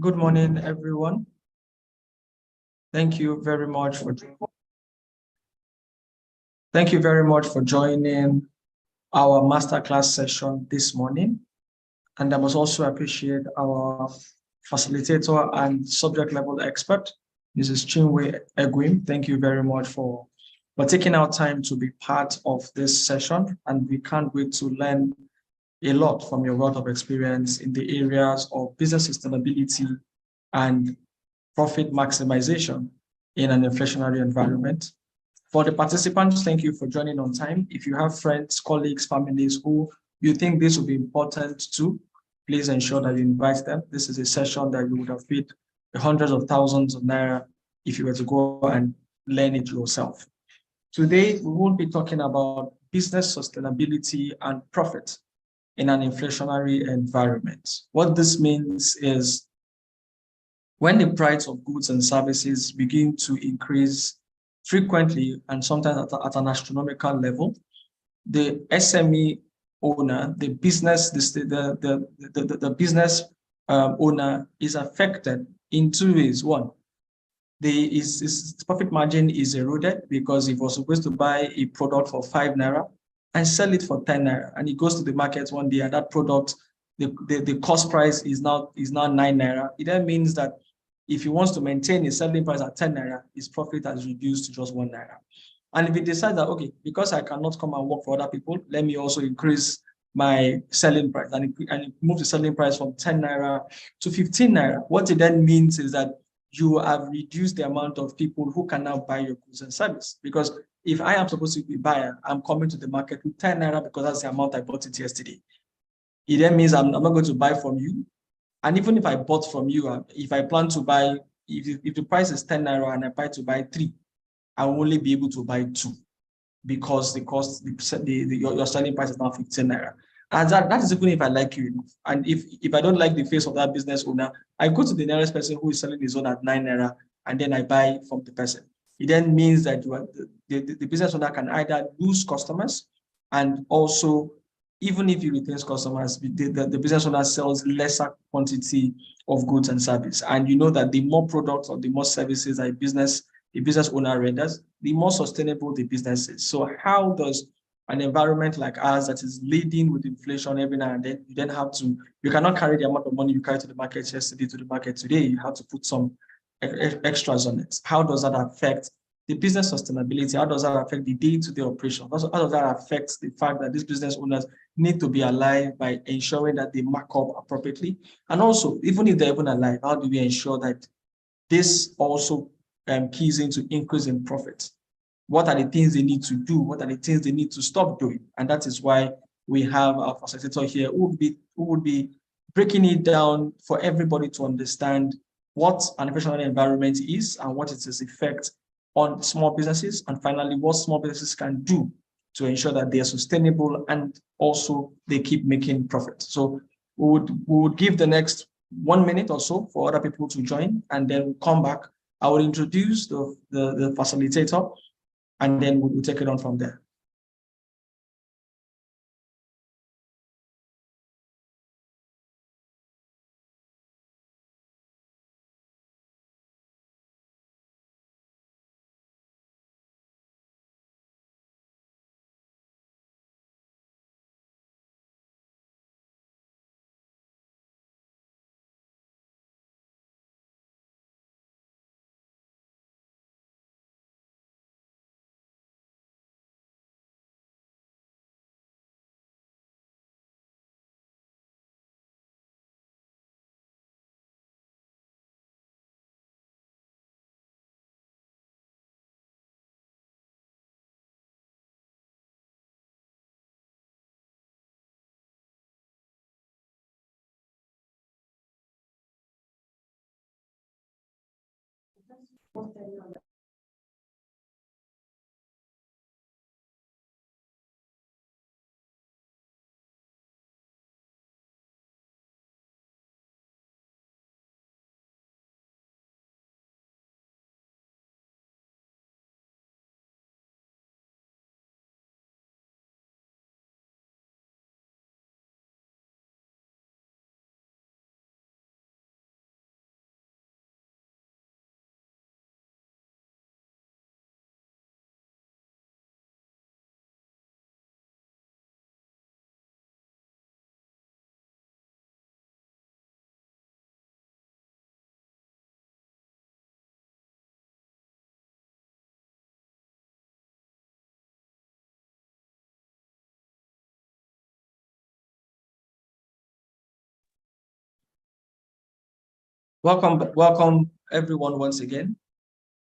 Good morning, everyone. Thank you very much for joining our masterclass session this morning. And I must also appreciate our facilitator and subject level expert, Mrs. Chinwe Egwim. Thank you very much for taking our time to be part of this session. And we can't wait to learn a lot from your wealth of experience in the areas of business sustainability and profit maximization in an inflationary environment. For the participants, thank you for joining on time. If you have friends, colleagues, families who you think this will be important to, please ensure that you invite them. This is a session that you would have paid hundreds of thousands of naira if you were to go and learn it yourself. Today, we will be talking about business sustainability and profit in an inflationary environment. What this means is when the price of goods and services begin to increase frequently and sometimes at an astronomical level, the SME owner, the business owner is affected in two ways. One, his profit margin is eroded because he was supposed to buy a product for 5 naira and sell it for 10 naira, and he goes to the market one day and that product, the cost price is now 9 naira. It then means that if he wants to maintain his selling price at 10 naira, his profit has reduced to just 1 naira. And if he decides that, okay, because I cannot come and work for other people, let me also increase my selling price, and move the selling price from 10 naira to 15 naira. What it then means is that you have reduced the amount of people who can now buy your goods and service. Because if I am supposed to be a buyer, I'm coming to the market with 10 naira because that's the amount I bought it yesterday. It then means I'm not going to buy from you. And even if I bought from you, if I plan to buy, if the price is 10 naira and I buy to buy 3, I will only be able to buy 2 because your selling price is now 15 naira. And that is even if I like you enough. And if I don't like the face of that business owner, I go to the nearest person who is selling his own at 9 naira and then I buy from the person. It then means that the business owner can either lose customers, and also, even if he retains customers, the business owner sells lesser quantity of goods and service. And you know that the more products or the more services a business owner renders, the more sustainable the business is. So how does an environment like ours that is leading with inflation every now and then, you cannot carry the amount of money you carried to the market yesterday to the market today. You have to put some extras on it. How does that affect the business sustainability? How does that affect the day-to-day operation? How does that affect the fact that these business owners need to be alive by ensuring that they mark up appropriately? And also, even if they're even alive, how do we ensure that this also keys into increase in profit? What are the things they need to do? What are the things they need to stop doing? And that is why we have our facilitator here who would be breaking it down for everybody to understand what an inflationary environment is and what its effect on small businesses, and finally, what small businesses can do to ensure that they are sustainable and also they keep making profit. So we would give the next 1 minute or so for other people to join, and then we'll come back. I will introduce the facilitator, and then we'll take it on from there. Welcome everyone once again.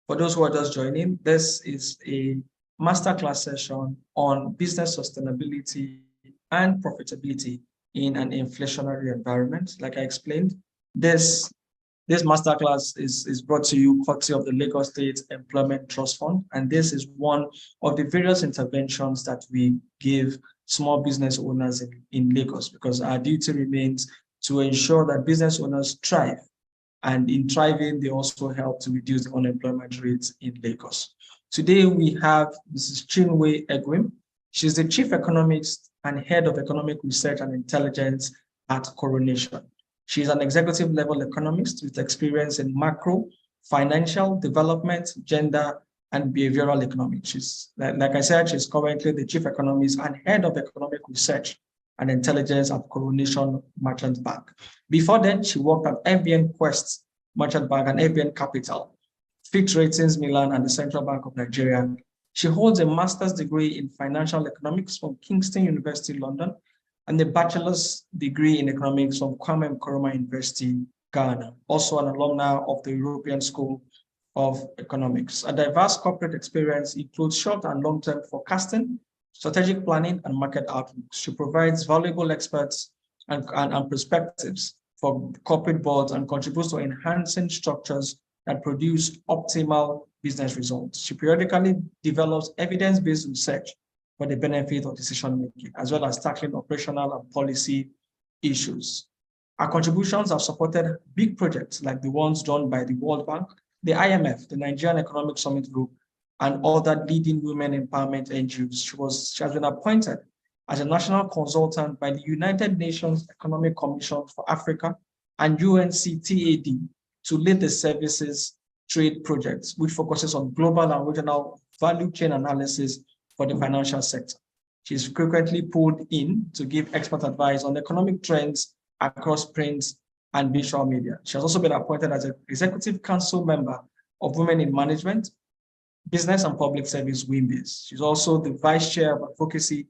For those who are just joining, this is a masterclass session on business sustainability and profitability in an inflationary environment. Like I explained, this this masterclass is brought to you courtesy of the Lagos State Employment Trust Fund, and this is one of the various interventions that we give small business owners in Lagos, because our duty remains to ensure that business owners thrive, and in thriving, they also help to reduce the unemployment rates in Lagos. Today, we have Mrs. Chinwe Egwim. She's the Chief Economist and Head of Economic Research and Intelligence at Coronation. She's an executive level economist with experience in macro, financial, development, gender, and behavioral economics. She's, like I said, she's currently the Chief Economist and Head of Economic Research and Intelligence at Coronation Merchant Bank. Before then, she worked at FBN Quest Merchant Bank and FBN Capital, Fitch Ratings Milan, and the Central Bank of Nigeria. She holds a master's degree in financial economics from Kingston University, London, and a bachelor's degree in economics from Kwame Nkrumah University, Ghana, also an alumna of the European School of Economics. A diverse corporate experience includes short and long-term forecasting, strategic planning, and market outlook. She provides valuable experts and perspectives for corporate boards and contributes to enhancing structures that produce optimal business results. She periodically develops evidence-based research for the benefit of decision-making, as well as tackling operational and policy issues. Our contributions have supported big projects like the ones done by the World Bank, the IMF, the Nigerian Economic Summit Group, and other leading women empowerment NGOs. She has been appointed as a national consultant by the United Nations Economic Commission for Africa and UNCTAD to lead the services trade projects, which focuses on global and regional value chain analysis for the financial sector. She is frequently pulled in to give expert advice on economic trends across print and visual media. She has also been appointed as an executive council member of Women in Management, Business and Public Service, WIMBIS. She's also the vice chair of advocacy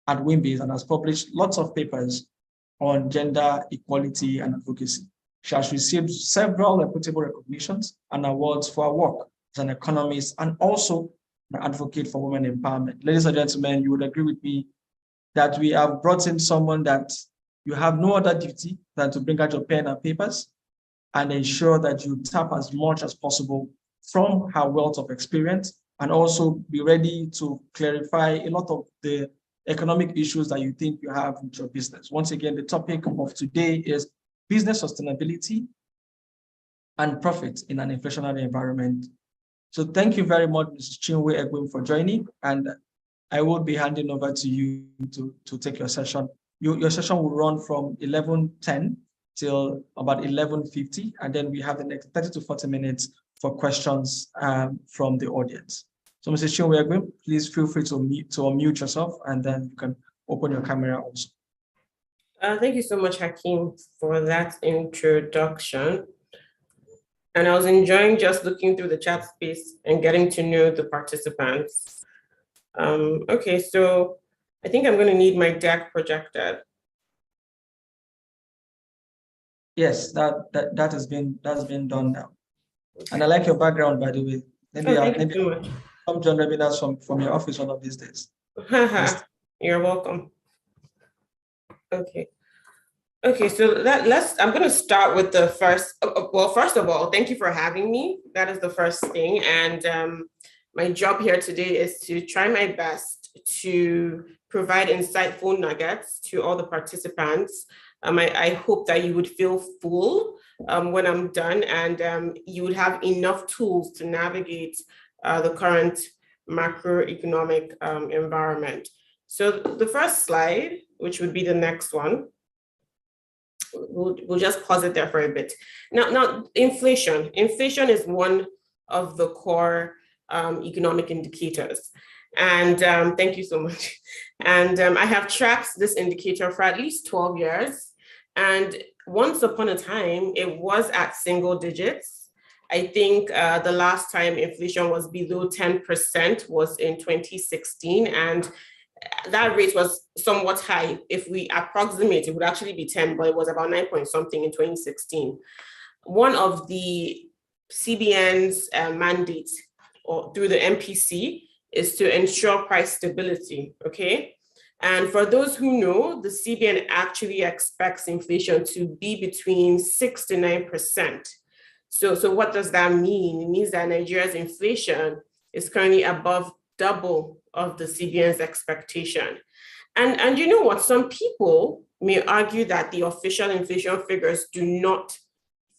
at WIMBIS and has published lots of papers on gender equality and advocacy. She has received several reputable recognitions and awards for her work as an economist and also an advocate for women empowerment. Ladies and gentlemen, you would agree with me that we have brought in someone that you have no other duty than to bring out your pen and papers and ensure that you tap as much as possible from her wealth of experience, and also be ready to clarify a lot of the economic issues that you think you have with your business. Once again, the topic of today is business sustainability and profit in an inflationary environment. So thank you very much, Mrs. Chinwe Egwim, for joining, and I will be handing over to you to take your session. Your session will run from 11:10 till about 11:50, and then we have the next 30 to 40 minutes for questions from the audience. So, Mrs. Chinwe Egwim, please feel free to unmute yourself, and then you can open your camera also. Thank you so much, Hakeem, for that introduction. And I was enjoying just looking through the chat space and getting to know the participants. Okay, so I think I'm going to need my deck projected. Yes, that has been done now. Okay. And I like your background, by the way. Maybe come join webinars from your office one of these days. You're welcome. Okay. Okay, so I'm going to start with the first. Well, first of all, thank you for having me. That is the first thing. And my job here today is to try my best to provide insightful nuggets to all the participants. I hope that you would feel full when I'm done, and you would have enough tools to navigate the current macroeconomic environment. So the first slide, which would be the next one, we'll just pause it there for a bit. Now, inflation. Inflation is one of the core economic indicators. And thank you so much. And I have tracked this indicator for at least 12 years. And once upon a time, it was at single digits. I think the last time inflation was below 10% was in 2016. And that rate was somewhat high. If we approximate, it would actually be 10, but it was about 9 point something in 2016. one of the CBN's mandates or through the MPC is to ensure price stability, okay? And for those who know, the CBN actually expects inflation to be between 6 to 9%. So what does that mean? It means that Nigeria's inflation is currently above double of the CBN's expectation. And you know what? Some people may argue that the official inflation figures do not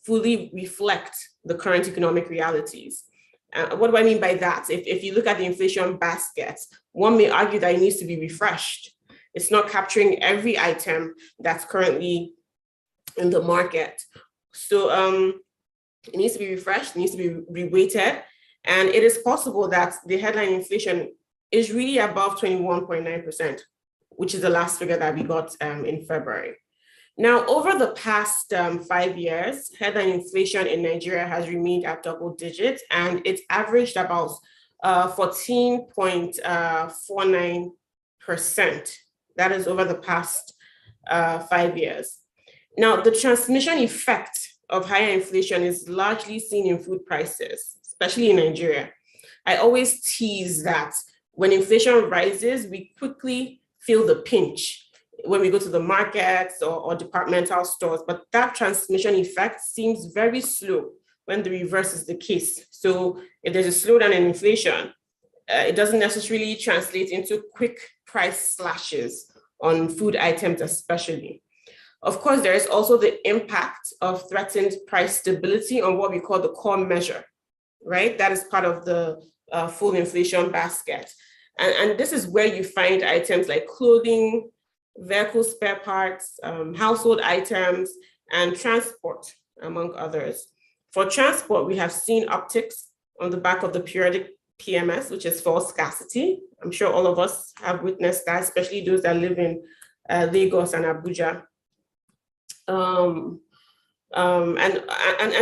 fully reflect the current economic realities. What do I mean by that? If you look at the inflation basket, one may argue that it needs to be refreshed. It's not capturing every item that's currently in the market. So it needs to be refreshed, it needs to be reweighted. And it is possible that the headline inflation is really above 21.9%, which is the last figure that we got in February. Now, over the past 5 years, headline inflation in Nigeria has remained at double digits, and it's averaged about 14.49%. That is over the past 5 years. Now, the transmission effect of higher inflation is largely seen in food prices, especially in Nigeria. I always tease that when inflation rises, we quickly feel the pinch when we go to the markets or departmental stores, but that transmission effect seems very slow when the reverse is the case. So if there's a slowdown in inflation, it doesn't necessarily translate into quick price slashes on food items especially. Of course, there is also the impact of threatened price stability on what we call the core measure, right? That is part of the full inflation basket. And this is where you find items like clothing, vehicle spare parts, household items, and transport, among others. For transport, we have seen upticks on the back of the periodic PMS, which is for scarcity. I'm sure all of us have witnessed that, especially those that live in Lagos and Abuja. And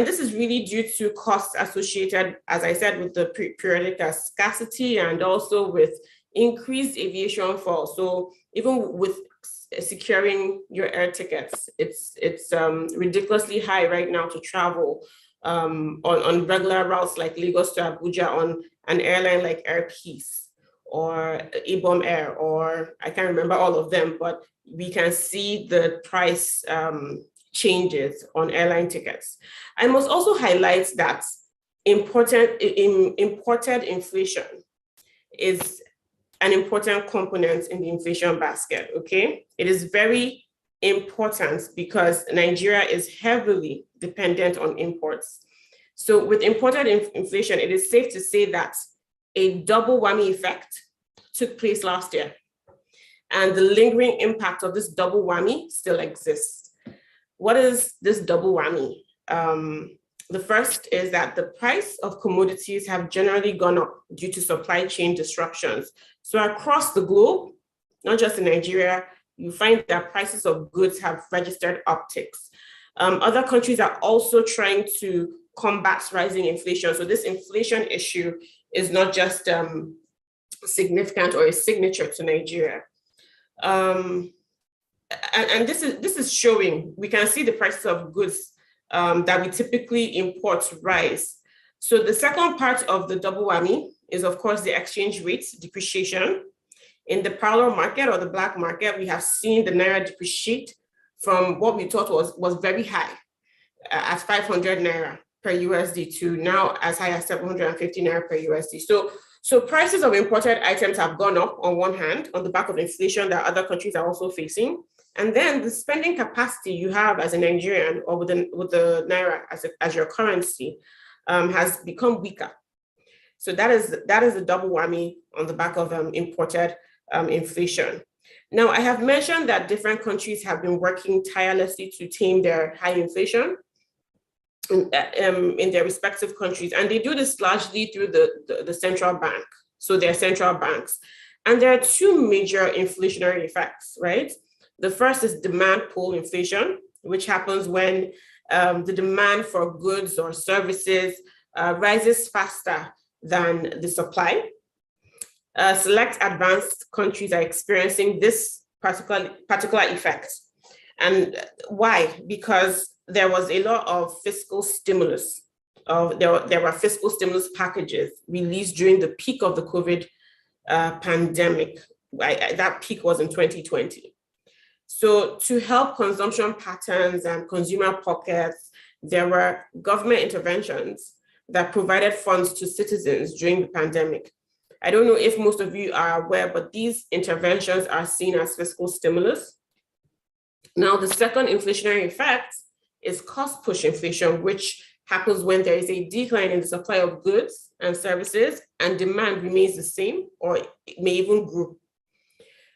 this is really due to costs associated, as I said, with the periodic scarcity and also with increased aviation fares. So even with securing your air tickets, it's ridiculously high right now to travel on regular routes like Lagos to Abuja on an airline like Air Peace or Ibom Air, or I can't remember all of them, but we can see the price changes on airline tickets. I must also highlight that imported inflation is an important component in the inflation basket, okay? It is very important because Nigeria is heavily dependent on imports. So with imported inflation, it is safe to say that a double whammy effect took place last year. And the lingering impact of this double whammy still exists. What is this double whammy? The first is that the price of commodities have generally gone up due to supply chain disruptions. So across the globe, not just in Nigeria, you find that prices of goods have registered upticks. Other countries are also trying to combat rising inflation. So this inflation issue is not just significant or a signature to Nigeria. And this is showing, we can see the prices of goods that we typically import rise. So the second part of the double whammy is, of course, the exchange rate depreciation. In the parallel market or the black market, we have seen the Naira depreciate from what we thought was very high at 500 Naira per USD to now as high as 750 Naira per USD. So prices of imported items have gone up on one hand on the back of inflation that other countries are also facing. And then the spending capacity you have as a Nigerian or with the Naira as your currency has become weaker. So that is a double whammy on the back of imported inflation. Now, I have mentioned that different countries have been working tirelessly to tame their high inflation in their respective countries. And they do this largely through the central bank. So they're central banks. And there are two major inflationary effects, right? The first is demand pull inflation, which happens when the demand for goods or services rises faster than the supply. Select advanced countries are experiencing this particular effect. And why? Because there was a lot of fiscal stimulus. There were fiscal stimulus packages released during the peak of the COVID pandemic. That peak was in 2020. So to help consumption patterns and consumer pockets, there were government interventions that provided funds to citizens during the pandemic. I don't know if most of you are aware, but these interventions are seen as fiscal stimulus. Now, the second inflationary effect is cost push inflation, which happens when there is a decline in the supply of goods and services and demand remains the same or it may even grow.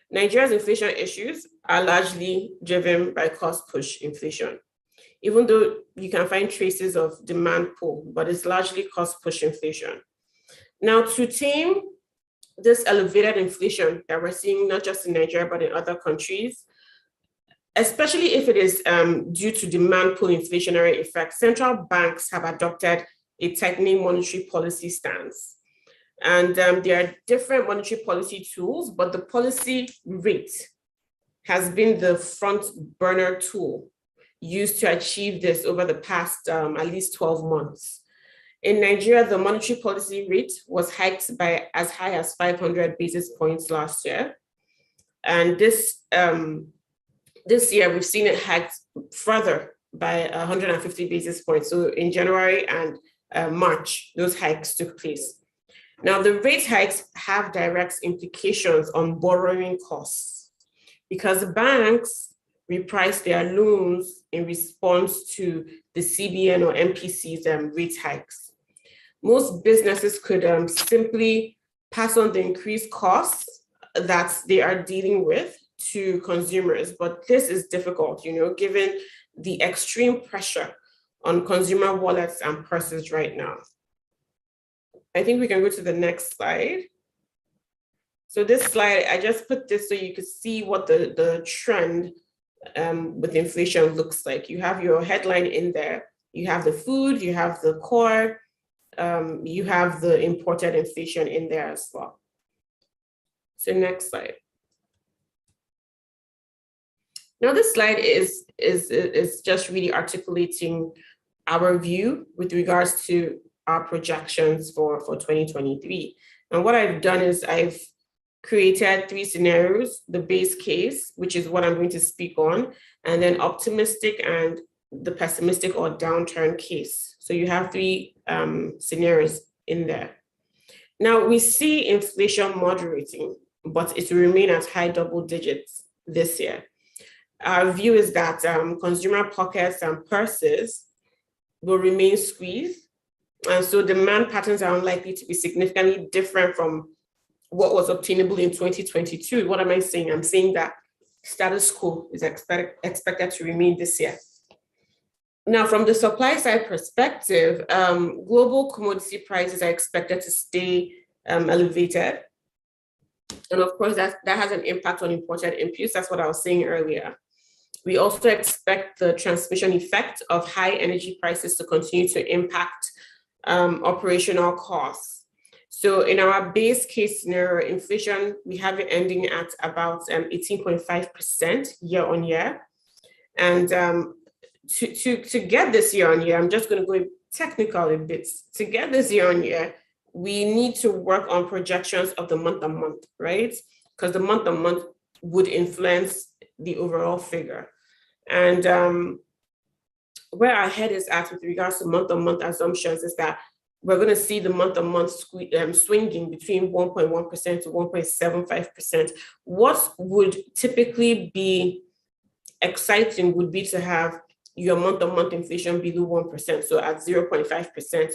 Nigeria's inflation issues are largely driven by cost push inflation, even though you can find traces of demand pull, but it's largely cost push inflation. Now, to tame this elevated inflation that we're seeing not just in Nigeria, but in other countries, especially if it is due to demand pull inflationary effects, central banks have adopted a tightening monetary policy stance. And there are different monetary policy tools, but the policy rate has been the front burner tool used to achieve this over the past at least 12 months. In Nigeria, the monetary policy rate was hiked by as high as 500 basis points last year. And this year, we've seen it hiked further by 150 basis points. So in January and March, those hikes took place. Now, the rate hikes have direct implications on borrowing costs because banks reprice their loans in response to the CBN or MPC's rate hikes. Most businesses could simply pass on the increased costs that they are dealing with to consumers, but this is difficult, given the extreme pressure on consumer wallets and purses right now. I think we can go to the next slide. So this slide, I just put this so you could see what the trend with inflation looks like. You have your headline in there. You have the food, you have the core, you have the imported inflation in there as well. So next slide. Now this slide is just really articulating our view with regards to our projections for 2023. And what I've done is I've created 3 scenarios, the base case, which is what I'm going to speak on, and then optimistic and the pessimistic or downturn case. So you have 3 scenarios in there. Now we see inflation moderating, but it will remain at high double digits this year. Our view is that consumer pockets and purses will remain squeezed. And so demand patterns are unlikely to be significantly different from what was obtainable in 2022. What am I saying? I'm saying that status quo is expected to remain this year. Now, from the supply side perspective, global commodity prices are expected to stay elevated. And of course, that has an impact on imported inputs. That's what I was saying earlier. We also expect the transmission effect of high energy prices to continue to impact operational costs. So in our base case scenario, inflation, we have it ending at about 18.5% year on year. And to get this year on year, I'm just going to go technical a bit. To get this year on year, we need to work on projections of the month on month, right? Because the month on month would influence the overall figure. And where our head is at with regards to month-on-month assumptions is that we're going to see the month-on-month swinging between 1.1% to 1.75%. What would typically be exciting would be to have your month-on-month inflation below 1%. So at 0.5%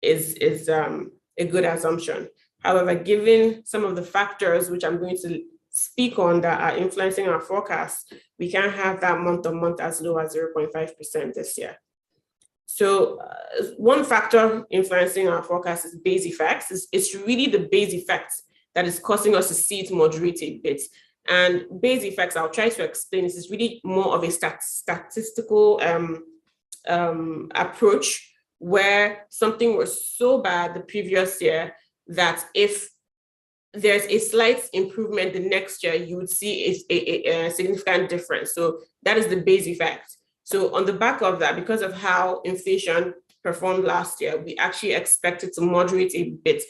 is a good assumption. However, given some of the factors which I'm going to speak on that are influencing our forecast, we can have that month-on-month as low as 0.5% this year. So one factor influencing our forecast is base effects. It's really the base effects that is causing us to see it moderate a bit. And base effects, I'll try to explain, this is really more of a statistical approach where something was so bad the previous year that if there's a slight improvement the next year, you would see a significant difference. So that is the base effect. So on the back of that, because of how inflation performed last year, we actually expect it to moderate a bit.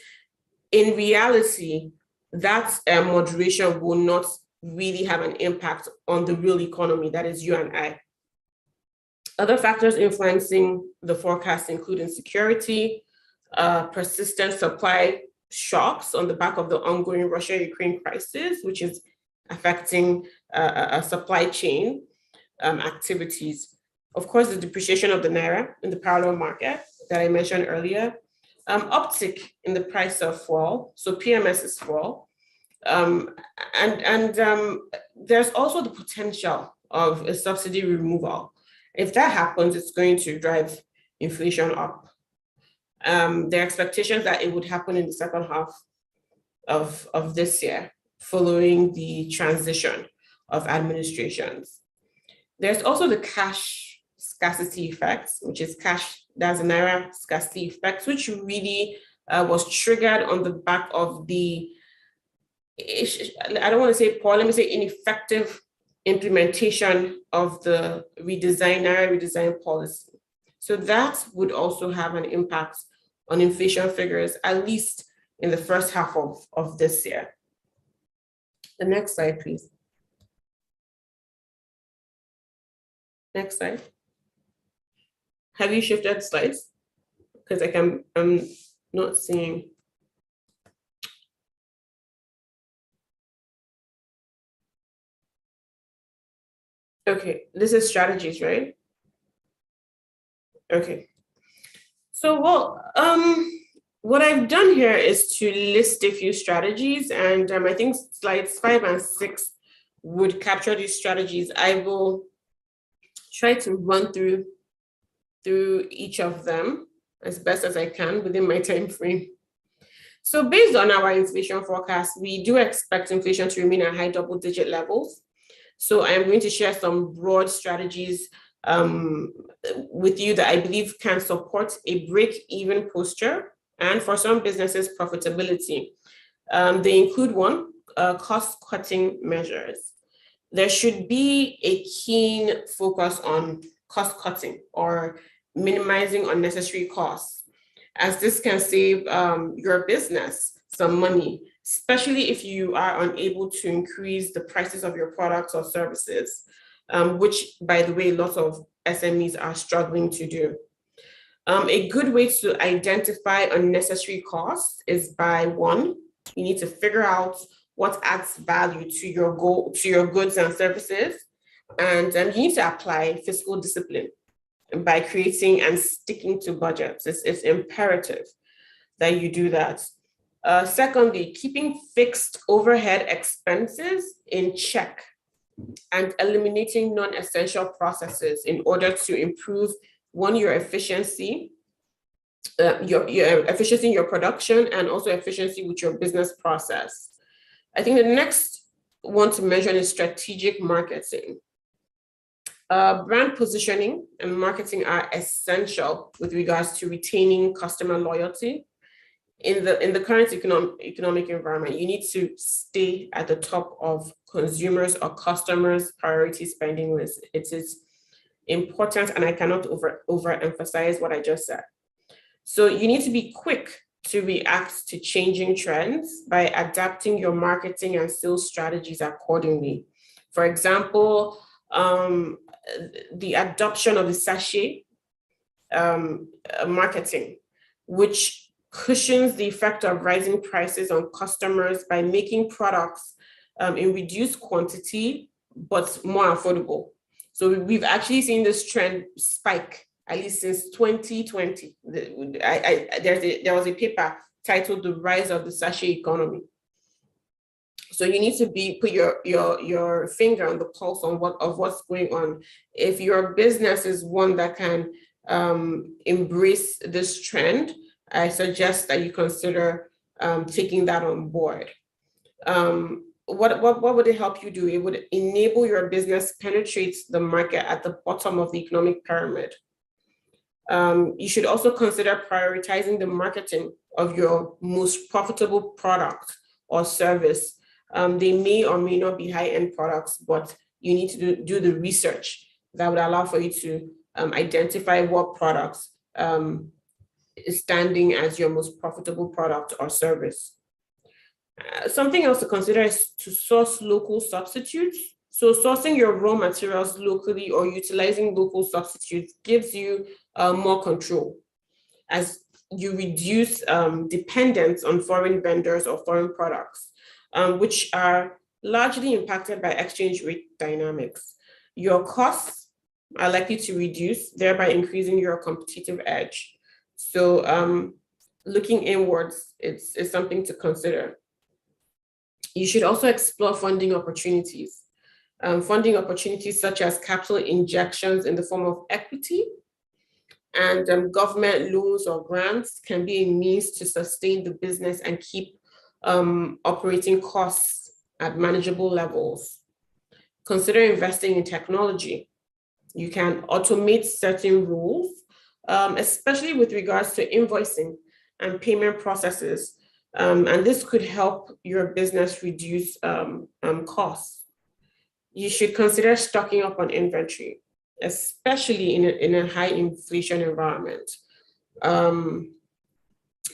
In reality, that moderation will not really have an impact on the real economy, that is you and I. Other factors influencing the forecast include insecurity, persistent supply shocks on the back of the ongoing Russia-Ukraine crisis, which is affecting a supply chain activities. Of course, the depreciation of the Naira in the parallel market that I mentioned earlier, uptick in the price of fuel, so PMS's fuel, and there's also the potential of a subsidy removal. If that happens, it's going to drive inflation up. There are expectations that it would happen in the second half of this year, following the transition of administrations. There's also the cash scarcity effects, which is that's a Naira scarcity effect, which really was triggered on the back of the, I don't want to say poor, let me say ineffective implementation of the Naira redesign policy. So that would also have an impact on inflation figures, at least in the first half of this year. The next slide, please. Next slide. Have you shifted slides? Because I'm not seeing. Okay, this is strategies, right? Okay. So, what I've done here is to list a few strategies, and I think slides 5 and 6 would capture these strategies. I will try to run through each of them as best as I can within my time frame. So based on our inflation forecast, we do expect inflation to remain at high double-digit levels. So I am going to share some broad strategies with you that I believe can support a break-even posture, and for some businesses, profitability. They include one, cost-cutting measures. There should be a keen focus on cost-cutting or minimizing unnecessary costs, as this can save your business some money, especially if you are unable to increase the prices of your products or services, which, by the way, lots of SMEs are struggling to do. A good way to identify unnecessary costs is by, one, you need to figure out what adds value to your goods and services, and you need to apply fiscal discipline by creating and sticking to budgets. It's imperative that you do that. Secondly, keeping fixed overhead expenses in check and eliminating non-essential processes in order to improve, one, your efficiency, your efficiency in your production, and also efficiency with your business process. I think the next one to mention is strategic marketing. Brand positioning and marketing are essential with regards to retaining customer loyalty. In the current economic environment, you need to stay at the top of consumers' or customers' priority spending list. It is important, and I cannot overemphasize what I just said. So you need to be quick to react to changing trends by adapting your marketing and sales strategies accordingly. For example, the adoption of the sachet marketing, which cushions the effect of rising prices on customers by making products in reduced quantity, but more affordable. So we've actually seen this trend spike, at least since 2020. There was a paper titled "The Rise of the Sachet Economy." So you need to put your finger on the pulse of what's going on. If your business is one that can embrace this trend, I suggest that you consider taking that on board. What would it help you do? It would enable your business penetrate the market at the bottom of the economic pyramid. You should also consider prioritizing the marketing of your most profitable product or service. They may or may not be high-end products, but you need to do the research that would allow for you to identify what products is standing as your most profitable product or service. Something else to consider is to source local substitutes. So sourcing your raw materials locally or utilizing local substitutes gives you more control as you reduce dependence on foreign vendors or foreign products, which are largely impacted by exchange rate dynamics. Your costs are likely to reduce, thereby increasing your competitive edge. So looking inwards, it's something to consider. You should also explore funding opportunities. Funding opportunities such as capital injections in the form of equity and government loans or grants can be a means to sustain the business and keep operating costs at manageable levels. Consider investing in technology. You can automate certain rules, especially with regards to invoicing and payment processes. And this could help your business reduce costs. You should consider stocking up on inventory, especially in a high inflation environment.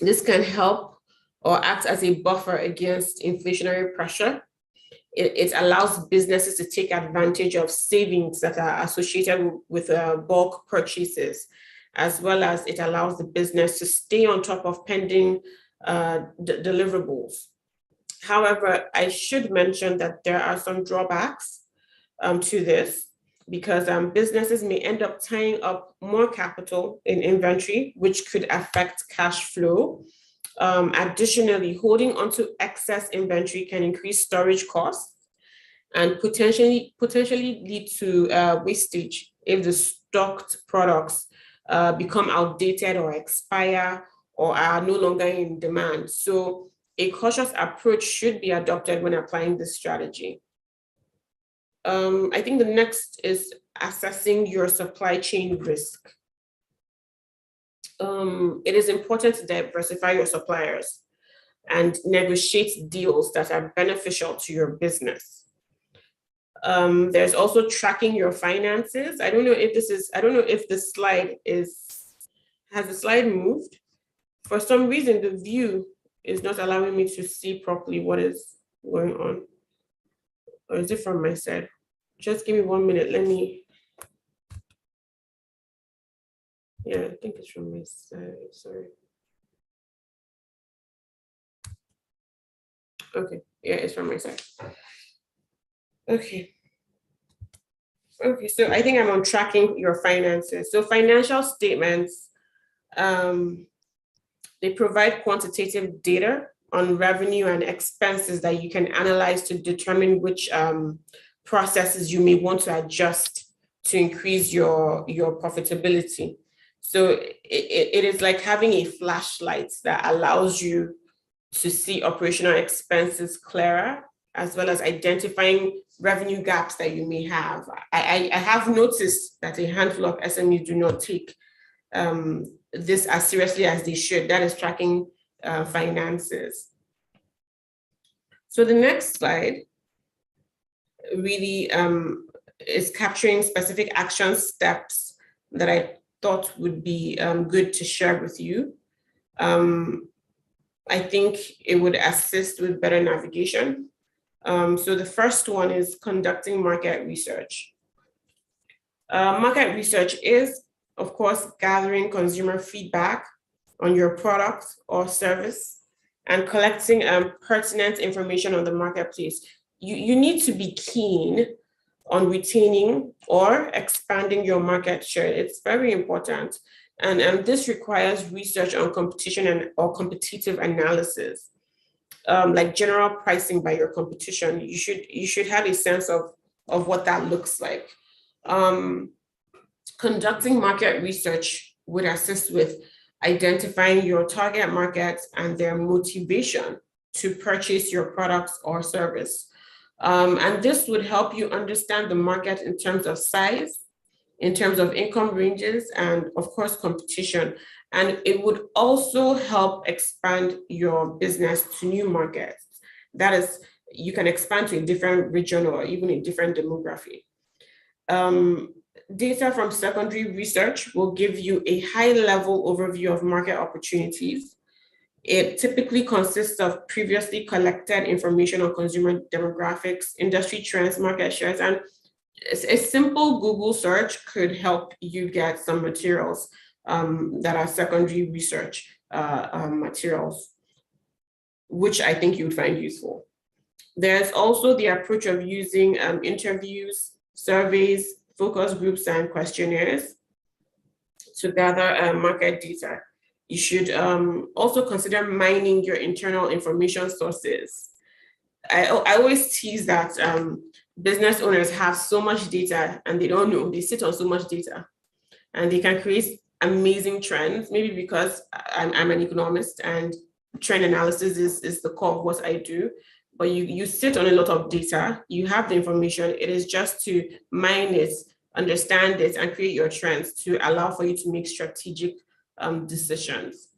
This can help or act as a buffer against inflationary pressure. It allows businesses to take advantage of savings that are associated with bulk purchases, as well as it allows the business to stay on top of pending deliverables. However, I should mention that there are some drawbacks to this, because businesses may end up tying up more capital in inventory, which could affect cash flow. Additionally, holding onto excess inventory can increase storage costs and potentially lead to wastage if the stocked products become outdated or expire or are no longer in demand. So a cautious approach should be adopted when applying this strategy. I think the next is assessing your supply chain risk. It is important to diversify your suppliers and negotiate deals that are beneficial to your business. There's also tracking your finances. I don't know if the slide has the slide moved? For some reason, the view is not allowing me to see properly what is going on. Or is it from my side? Just give me 1 minute. Yeah, I think it's from my side. Sorry. Okay, yeah, it's from my side. Okay, so I think I'm on tracking your finances. So financial statements, they provide quantitative data on revenue and expenses that you can analyze to determine which processes you may want to adjust to increase your profitability. So it is like having a flashlight that allows you to see operational expenses clearer, as well as identifying revenue gaps that you may have. I have noticed that a handful of SMEs do not take this as seriously as they should. That is tracking finances. So the next slide really is capturing specific action steps that I thought would be good to share with you. I think it would assist with better navigation. So the first one is conducting market research. Market research is, of course, gathering consumer feedback on your product or service and collecting pertinent information on the marketplace. You need to be keen on retaining or expanding your market share. It's very important. And this requires research on competition or competitive analysis, like general pricing by your competition. You should have a sense of what that looks like. Conducting market research would assist with identifying your target markets and their motivation to purchase your products or service. And this would help you understand the market in terms of size, in terms of income ranges, and of course, competition. And it would also help expand your business to new markets. That is, you can expand to a different region or even a different demography. Data from secondary research will give you a high-level overview of market opportunities. It typically consists of previously collected information on consumer demographics, industry trends, market shares, and a simple Google search could help you get some materials that are secondary research materials, which I think you would find useful. There's also the approach of using interviews, surveys, focus groups, and questionnaires to gather market data. You should also consider mining your internal information sources. I always tease that business owners have so much data and they don't know, they sit on so much data and they can create amazing trends, maybe because I'm an economist and trend analysis is the core of what I do. But you sit on a lot of data, you have the information, it is just to mine it, understand it, and create your trends to allow for you to make strategic decisions.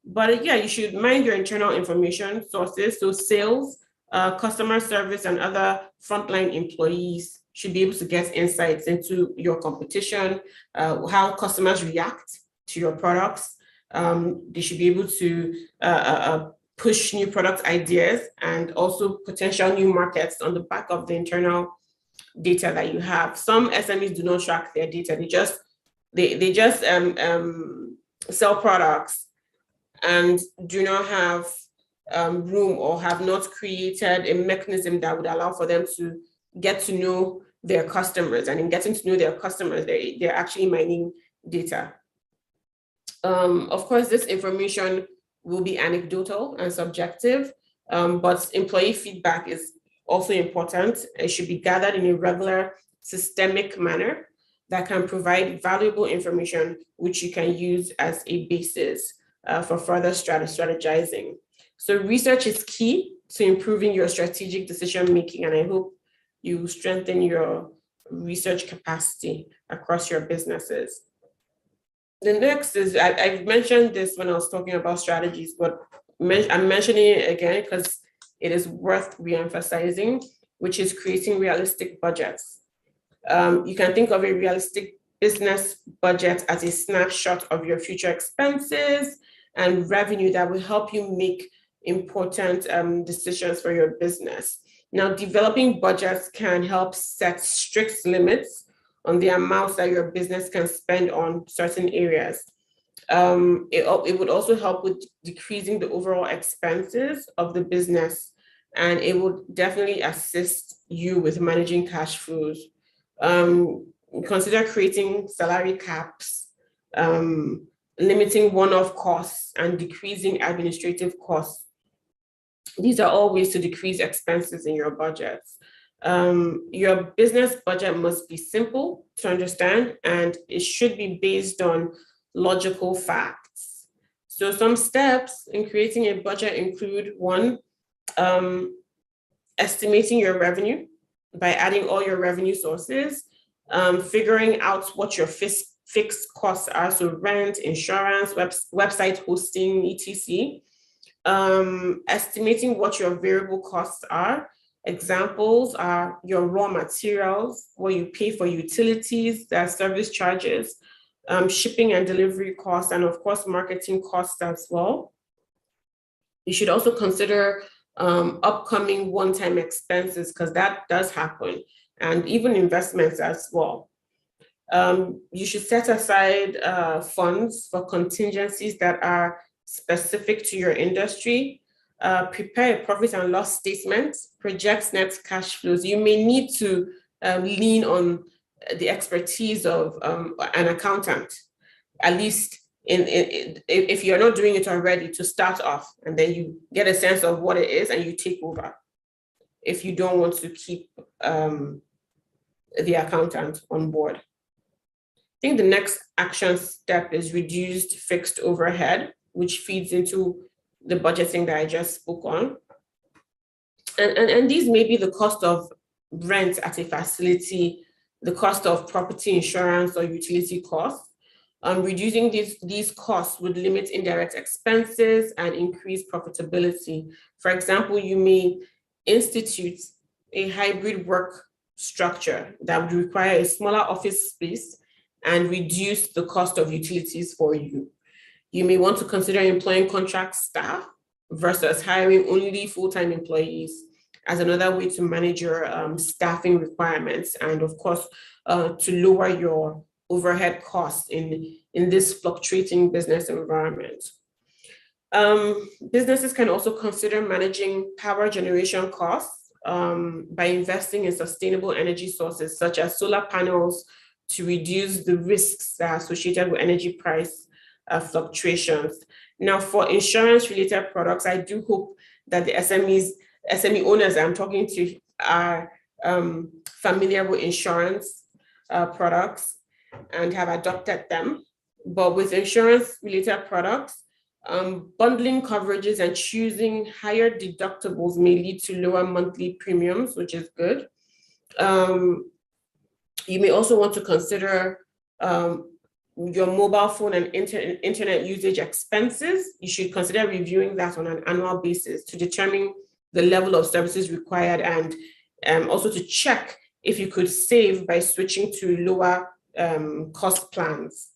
But yeah, you should mine your internal information sources. So sales, customer service, and other frontline employees should be able to get insights into your competition, how customers react to your products. They should be able to push new product ideas and also potential new markets on the back of the internal data that you have. Some SMEs do not track their data. They just sell products and do not have room or have not created a mechanism that would allow for them to get to know their customers. And in getting to know their customers, they're actually mining data. Of course, this information will be anecdotal and subjective, but employee feedback is also important. It should be gathered in a regular, systemic manner that can provide valuable information, which you can use as a basis for further strategizing. So research is key to improving your strategic decision-making, and I hope you strengthen your research capacity across your businesses. The next is, I've mentioned this when I was talking about strategies, but I'm mentioning it again because it is worth re-emphasizing, which is creating realistic budgets. You can think of a realistic business budget as a snapshot of your future expenses and revenue that will help you make important decisions for your business. Now, developing budgets can help set strict limits on the amounts that your business can spend on certain areas. It would also help with decreasing the overall expenses of the business, and it would definitely assist you with managing cash flows. Consider creating salary caps, limiting one-off costs, and decreasing administrative costs. These are all ways to decrease expenses in your budgets. Your business budget must be simple to understand, and it should be based on logical facts. So some steps in creating a budget include: one, estimating your revenue by adding all your revenue sources, figuring out what your fixed costs are, so rent, insurance, website hosting, etc. Estimating what your variable costs are. Examples are your raw materials, what you pay for utilities, their service charges, shipping and delivery costs, and of course, marketing costs as well. You should also consider upcoming one-time expenses, because that does happen, and even investments as well. You should set aside funds for contingencies that are specific to your industry. Prepare a profit and loss statement, project net cash flows. You may need to lean on the expertise of an accountant, at least if you're not doing it already, to start off, and then you get a sense of what it is and you take over if you don't want to keep the accountant on board. I think the next action step is reduced fixed overhead, which feeds into the budgeting that I just spoke on. And these may be the cost of rent at a facility, the cost of property insurance or utility costs. Reducing these costs would limit indirect expenses and increase profitability. For example, you may institute a hybrid work structure that would require a smaller office space and reduce the cost of utilities for you. You may want to consider employing contract staff versus hiring only full-time employees as another way to manage your staffing requirements, and of course, to lower your overhead costs in this fluctuating business environment. Businesses can also consider managing power generation costs by investing in sustainable energy sources such as solar panels to reduce the risks that are associated with energy price fluctuations. Now, for insurance-related products, I do hope that the SME owners I'm talking to are familiar with insurance products and have adopted them. But with insurance-related products, bundling coverages and choosing higher deductibles may lead to lower monthly premiums, which is good. You may also want to consider your mobile phone and internet usage expenses. You should consider reviewing that on an annual basis to determine the level of services required, and also to check if you could save by switching to lower cost plans.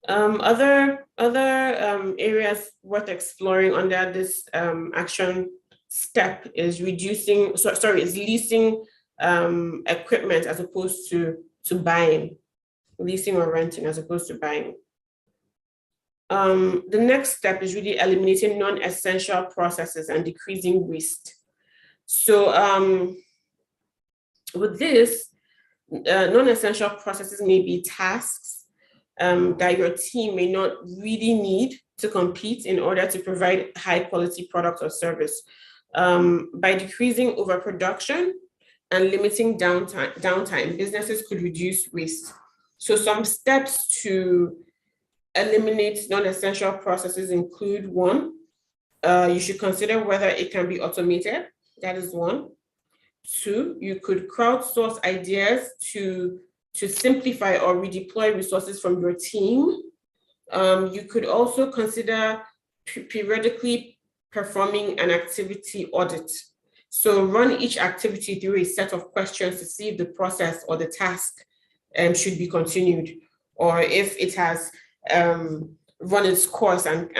Other areas worth exploring under this action step is leasing equipment as opposed to buying, leasing or renting as opposed to buying. The next step is really eliminating non-essential processes and decreasing waste. So with this, non-essential processes may be tasks that your team may not really need to compete in order to provide high quality product or service. By decreasing overproduction and limiting downtime, businesses could reduce waste. So some steps to eliminate non-essential processes include: one, you should consider whether it can be automated. That is one. Two, you could crowdsource ideas to simplify or redeploy resources from your team. You could also consider periodically performing an activity audit. So run each activity through a set of questions to see if the process or the task should be continued, or if it has run its course and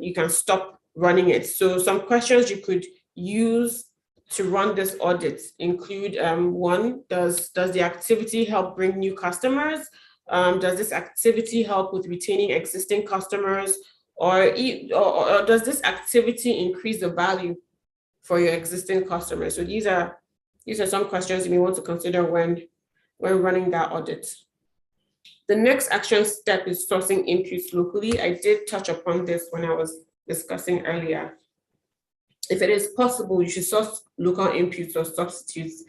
you can stop running it. So some questions you could use to run this audit include: one, does the activity help bring new customers? Does this activity help with retaining existing customers? Or does this activity increase the value for your existing customers? So these are some questions you may want to consider when running that audit. The next action step is sourcing inputs locally. I did touch upon this when I was discussing earlier. If it is possible, you should source local inputs or substitutes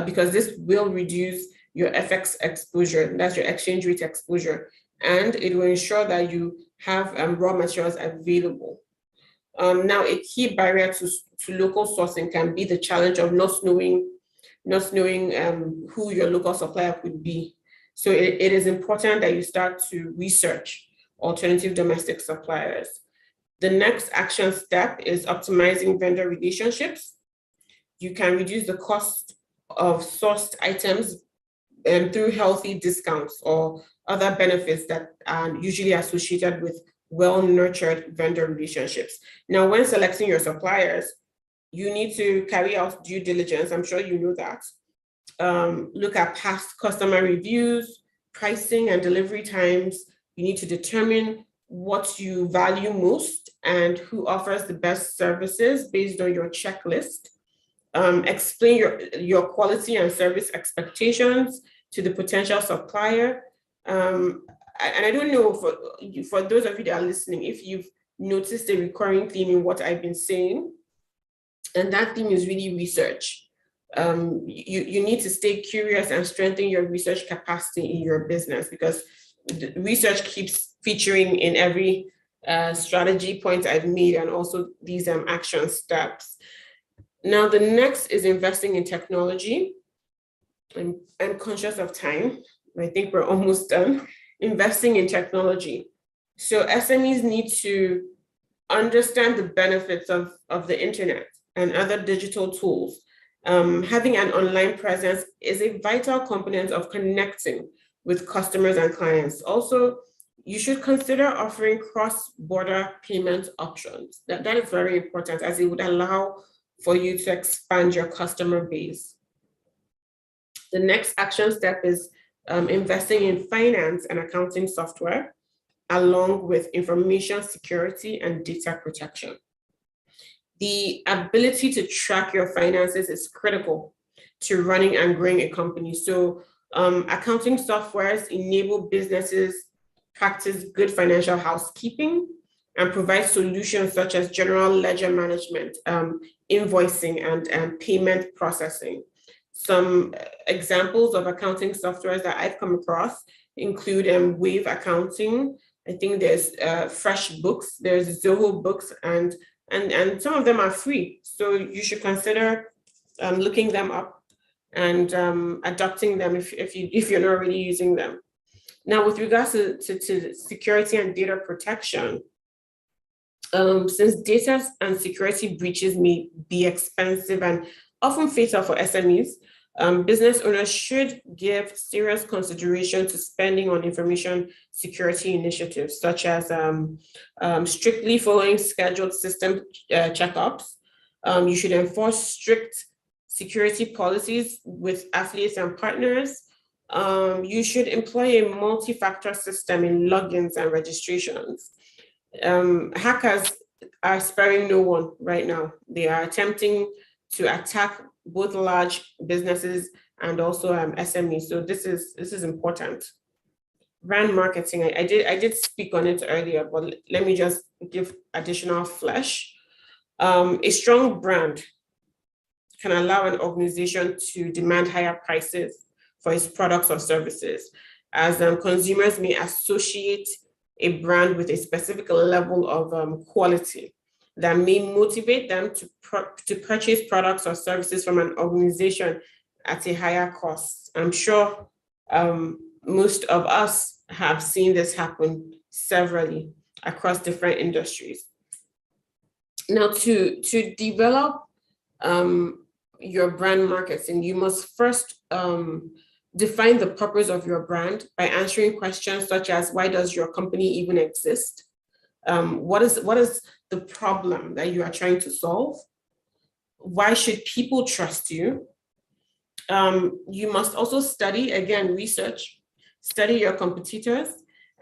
because this will reduce your FX exposure, that's your exchange rate exposure, and it will ensure that you have raw materials available. Now, a key barrier to local sourcing can be the challenge of not knowing who your local supplier could be. So it is important that you start to research alternative domestic suppliers. The next action step is optimizing vendor relationships. You can reduce the cost of sourced items through healthy discounts or other benefits that are usually associated with well-nurtured vendor relationships. Now, when selecting your suppliers, you need to carry out due diligence. I'm sure you know that. Look at past customer reviews, pricing, and delivery times. You need to determine what you value most and who offers the best services based on your checklist. Explain your quality and service expectations to the potential supplier. And I don't know, for those of you that are listening, if you've noticed a recurring theme in what I've been saying, and that theme is really research. You need to stay curious and strengthen your research capacity in your business, because research keeps featuring in every strategy point I've made, and also these action steps. Now, the next is investing in technology. I'm conscious of time. I think we're almost done. Investing in technology. So SMEs need to understand the benefits of the internet and other digital tools. Having an online presence is a vital component of connecting with customers and clients. Also, you should consider offering cross-border payment options. That is very important, as it would allow for you to expand your customer base. The next action step is investing in finance and accounting software, along with information security and data protection. The ability to track your finances is critical to running and growing a company. So accounting softwares enable businesses practice good financial housekeeping and provide solutions such as general ledger management, invoicing, and payment processing. Some examples of accounting softwares that I've come across include Wave Accounting. I think there's FreshBooks, there's Zoho Books, and some of them are free. So you should consider looking them up and adopting them if you're not already using them. Now, with regards to security and data protection, since data and security breaches may be expensive and often fatal for SMEs, business owners should give serious consideration to spending on information security initiatives, such as strictly following scheduled system checkups. You should enforce strict security policies with affiliates and partners. You should employ a multi-factor system in logins and registrations. Hackers are sparing no one right now. They are attempting to attack both large businesses and also SMEs. So this is important. Brand marketing, I did speak on it earlier, but let me just give additional flesh. A strong brand can allow an organization to demand higher prices for its products or services, as consumers may associate a brand with a specific level of quality that may motivate them to purchase products or services from an organization at a higher cost. I'm sure most of us have seen this happen severally across different industries. Now, to develop your brand marketing, you must first define the purpose of your brand by answering questions such as, why does your company even exist? What is the problem that you are trying to solve? Why should people trust you? You must also study, again, research, study your competitors,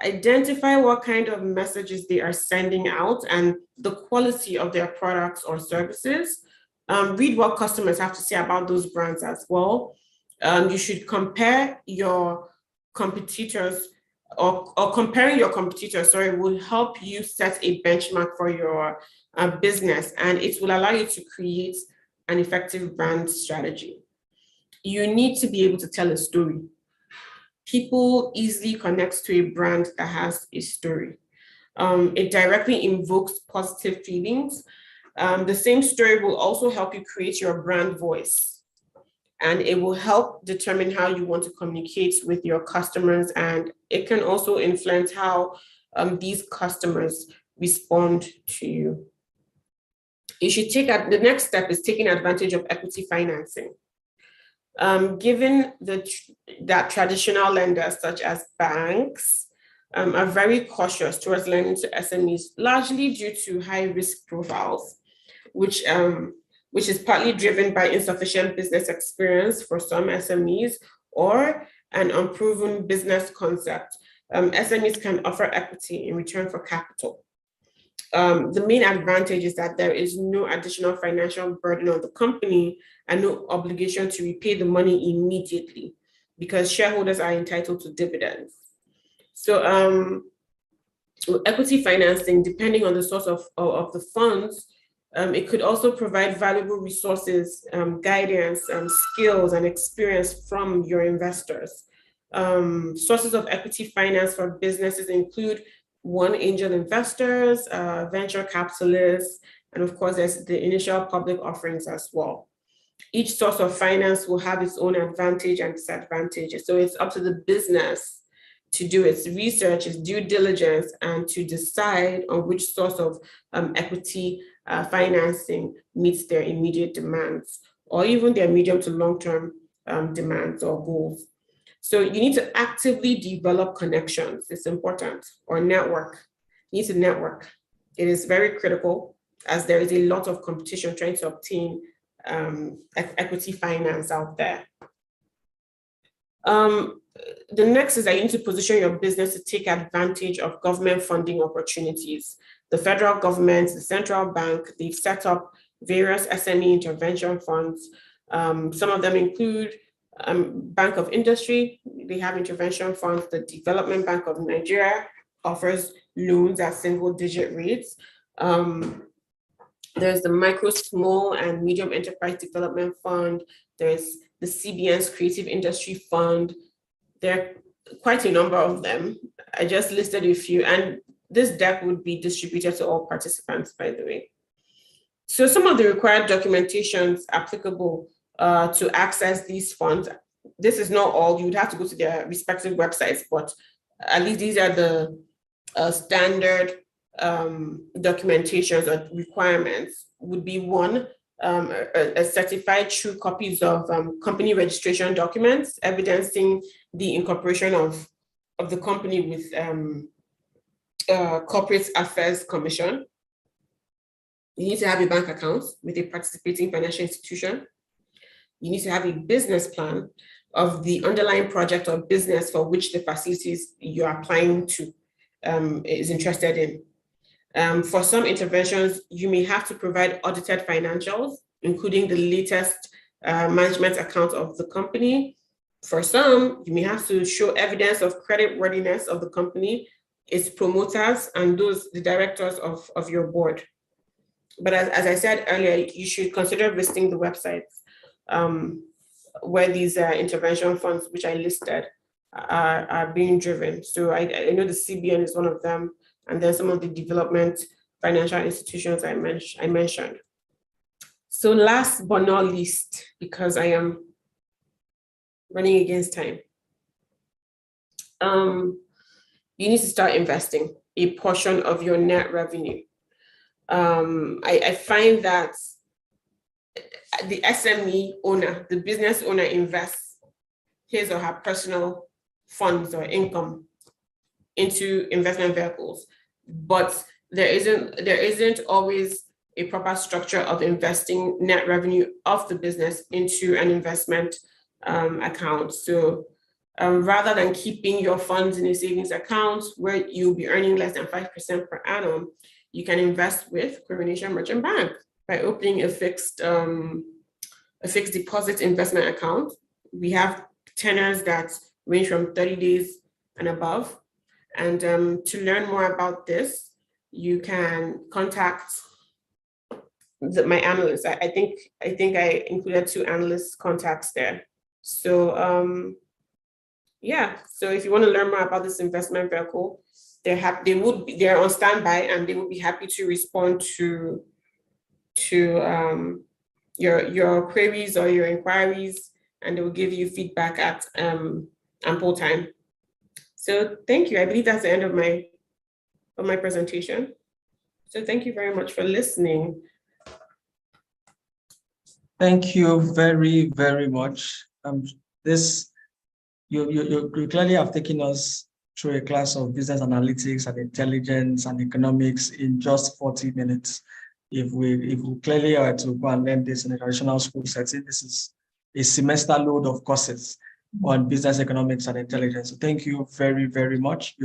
identify what kind of messages they are sending out and the quality of their products or services. Read what customers have to say about those brands as well. You should compare your competitors, or comparing your competitors, will help you set a benchmark for your business, and it will allow you to create an effective brand strategy. You need to be able to tell a story. People easily connect to a brand that has a story. It directly invokes positive feelings. The same story will also help you create your brand voice, and it will help determine how you want to communicate with your customers, and it can also influence how these customers respond to you. You should the next step is taking advantage of equity financing. Given that traditional lenders such as banks are very cautious towards lending to SMEs, largely due to high risk profiles, which is partly driven by insufficient business experience for some SMEs or an unproven business concept. SMEs can offer equity in return for capital. The main advantage is that there is no additional financial burden on the company and no obligation to repay the money immediately, because shareholders are entitled to dividends. So equity financing, depending on the source of the funds, it could also provide valuable resources, guidance, skills, and experience from your investors. Sources of equity finance for businesses include angel investors, venture capitalists, and of course, there's the initial public offerings as well. Each source of finance will have its own advantage and disadvantages. So it's up to the business to do its research, its due diligence, and to decide on which source of equity financing meets their immediate demands, or even their medium to long-term demands or goals. So you need to actively develop connections. It's important, or network. You need to network. It is very critical, as there is a lot of competition trying to obtain equity finance out there. The next is that you need to position your business to take advantage of government funding opportunities. The federal government, the central bank, they've set up various SME intervention funds. Some of them include Bank of Industry. They have intervention funds. The Development Bank of Nigeria offers loans at single-digit rates. There's the Micro, Small, and Medium Enterprise Development Fund. There's the CBN's Creative Industry Fund. There are quite a number of them. I just listed a few, and this deck would be distributed to all participants, by the way. So some of the required documentations applicable to access these funds, this is not all, you would have to go to their respective websites, but at least these are the standard documentations or requirements. Would be one, a certified true copies of company registration documents evidencing the incorporation of the company with Corporate Affairs Commission. You need to have a bank account with a participating financial institution. You need to have a business plan of the underlying project or business for which the facilities you're applying to is interested in. For some interventions, you may have to provide audited financials, including the latest management account of the company. For some, you may have to show evidence of creditworthiness of the company, its promoters, and the directors of your board. But as I said earlier, you should consider visiting the websites where these intervention funds, which I listed, are being driven. So I know the CBN is one of them, and then some of the development financial institutions I mentioned. So last but not least, because I am running against time, you need to start investing a portion of your net revenue. I find that the SME owner, the business owner, invests his or her personal funds or income into investment vehicles, but there isn't always a proper structure of investing net revenue of the business into an investment account. So rather than keeping your funds in a savings account where you'll be earning less than 5% per annum, you can invest with Coronation Merchant Bank by opening a fixed deposit investment account. We have tenors that range from 30 days and above. And to learn more about this, you can contact my analyst. I think I included 2 analyst contacts there. So yeah, so if you want to learn more about this investment vehicle, they're on standby, and they will be happy to respond to your queries or your inquiries, and they will give you feedback at ample time. So thank you. I believe that's the end of my presentation. So thank you very much for listening. Thank you very, very much. You clearly have taken us through a class of business analytics and intelligence and economics in just 40 minutes. If we clearly are to go and learn this in a traditional school setting, this is a semester load of courses on business economics and intelligence. So thank you very, very much.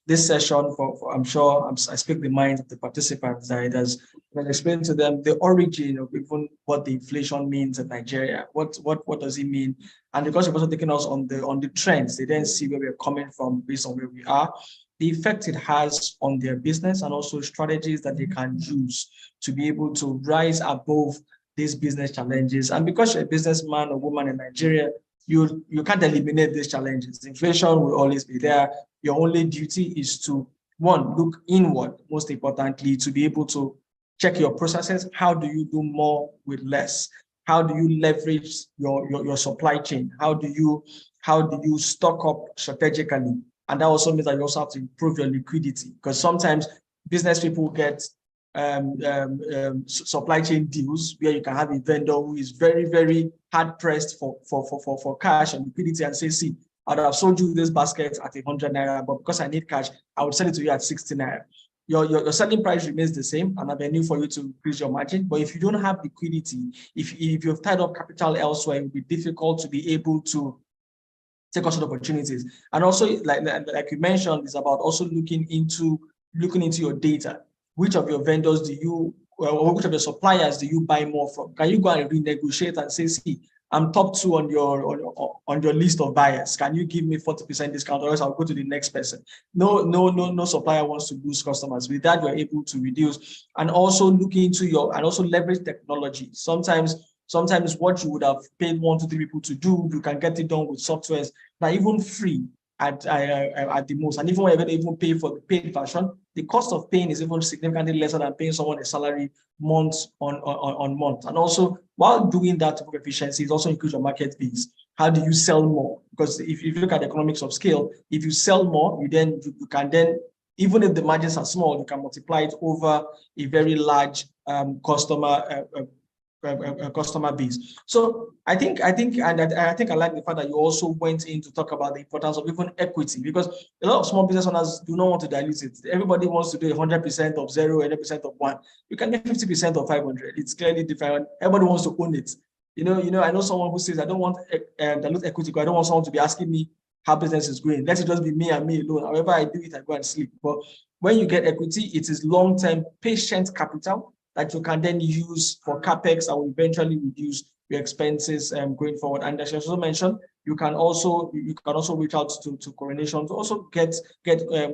This session, I'm sure I speak the minds of the participants, that it has explained to them the origin of even what the inflation means in Nigeria. What does it mean? And because you've also taken us on the trends, they then see where we're coming from based on where we are, the effect it has on their business, and also strategies that they can use to be able to rise above these business challenges. And because you're a businessman or woman in Nigeria, you can't eliminate these challenges. Inflation will always be there. Your only duty is to, one, look inward, most importantly, to be able to check your processes. How do you do more with less? How do you leverage your supply chain? How do you stock up strategically? And that also means that you also have to improve your liquidity, because sometimes business people get supply chain deals where you can have a vendor who is very, very hard pressed for cash and liquidity, and say, see, I'd have sold you this basket at 100 naira, but because I need cash, I would sell it to you at 60 naira. Your selling price remains the same, an avenue for you to increase your margin. But if you don't have liquidity, if you've tied up capital elsewhere, it will be difficult to be able to take on opportunities. And also, like you mentioned, is about also looking into your data. Which of your vendors do you, or which of your suppliers do you buy more from? Can you go and renegotiate and say, see, I'm top 2 on your list of buyers. Can you give me 40% discount, or else I'll go to the next person? No supplier wants to lose customers. With that, you're able to reduce and also look into and also leverage technology. Sometimes what you would have paid 1 to 3 people to do, you can get it done with softwares that even free at the most. And even when you're going to even pay for the paid version, the cost of paying is even significantly lesser than paying someone a salary month on month. And also, while doing that type of efficiency, it also increases your market base. How do you sell more? Because if you look at the economics of scale, if you sell more, you can then, even if the margins are small, you can multiply it over a very large customer base. So I think I like the fact that you also went in to talk about the importance of even equity, because a lot of small business owners do not want to dilute it. Everybody wants to do 100% of 0, 100% of 1. You can get 50% of 500. It's clearly different. Everybody wants to own it. I know someone who says, I don't want dilute equity because I don't want someone to be asking me how business is going. Let it just be me and me alone. However I do it, I go and sleep. But when you get equity, it is long-term patient capital that you can then use for capex and will eventually reduce your expenses going forward. And as you also mentioned, you can also reach out to Coronation to also get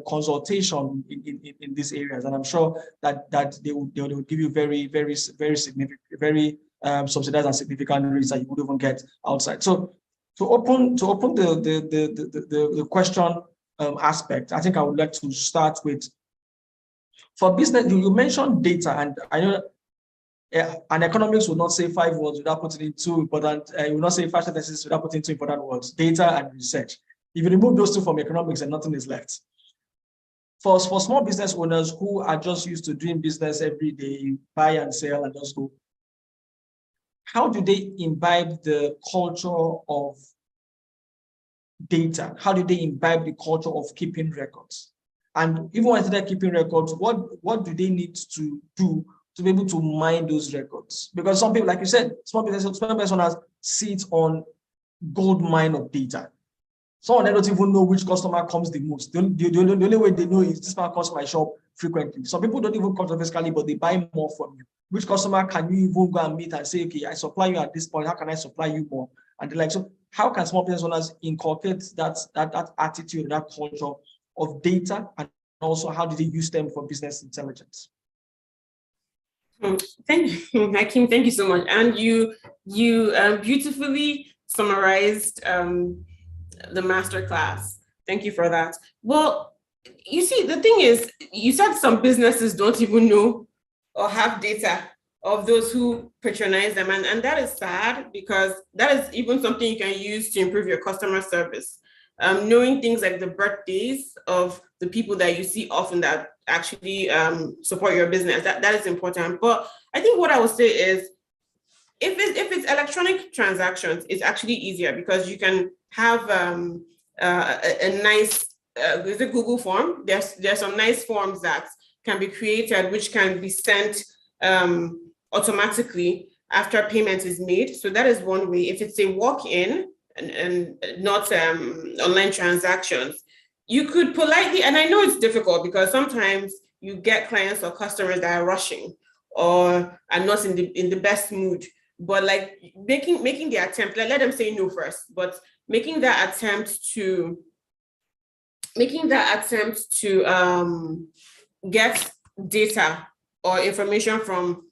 consultation in these areas. And I'm sure that they will give you very, very, very significant, very subsidized and significant rates that you would even get outside. So to open the question aspect, I think I would like to start with, for business, you mentioned data, and I know an economics will not say 5 words without putting in 2 important, will not say 5 sentences without putting 2 important words: data and research. If you remove those 2 from economics, then nothing is left. For small business owners who are just used to doing business every day, buy and sell and just go, how do they imbibe the culture of data? How do they imbibe the culture of keeping records? And even when they're keeping records, what do they need to do to be able to mine those records? Because some people, like you said, small business owners sit on gold mine of data. Some of them don't even know which customer comes the most. The only way they know is this man comes to my shop frequently. Some people don't even come to physically, but they buy more from you. Which customer can you even go and meet and say, okay, I supply you at this point, how can I supply you more? And they're like, so how can small business owners inculcate that attitude, that culture of data, and also how do they use them for business intelligence? Thank you, Hakeem. Thank you so much. And you beautifully summarized the masterclass. Thank you for that. Well, you see, the thing is, you said some businesses don't even know or have data of those who patronize them. And that is sad, because that is even something you can use to improve your customer service. Knowing things like the birthdays of the people that you see often that actually support your business, that is important. But I think what I would say is, if it's electronic transactions, it's actually easier, because you can have a nice, there's a Google form. There's some nice forms that can be created, which can be sent automatically after payment is made. So that is one way. If it's a walk-in and not online transactions, you could politely, and I know it's difficult because sometimes you get clients or customers that are rushing or are not in the best mood, but like making the attempt, let them say no first, but making that attempt to get data or information from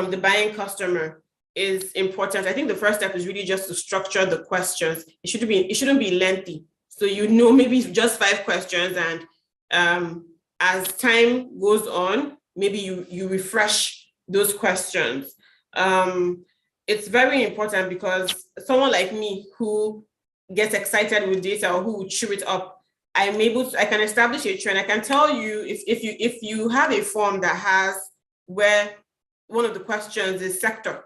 the buying customer is important. I think the first step is really just to structure the questions. It shouldn't be lengthy. So maybe just 5 questions, and as time goes on, maybe you refresh those questions. It's very important, because someone like me who gets excited with data or who would chew it up, I can establish a trend. I can tell you if you have a form that has where one of the questions is sector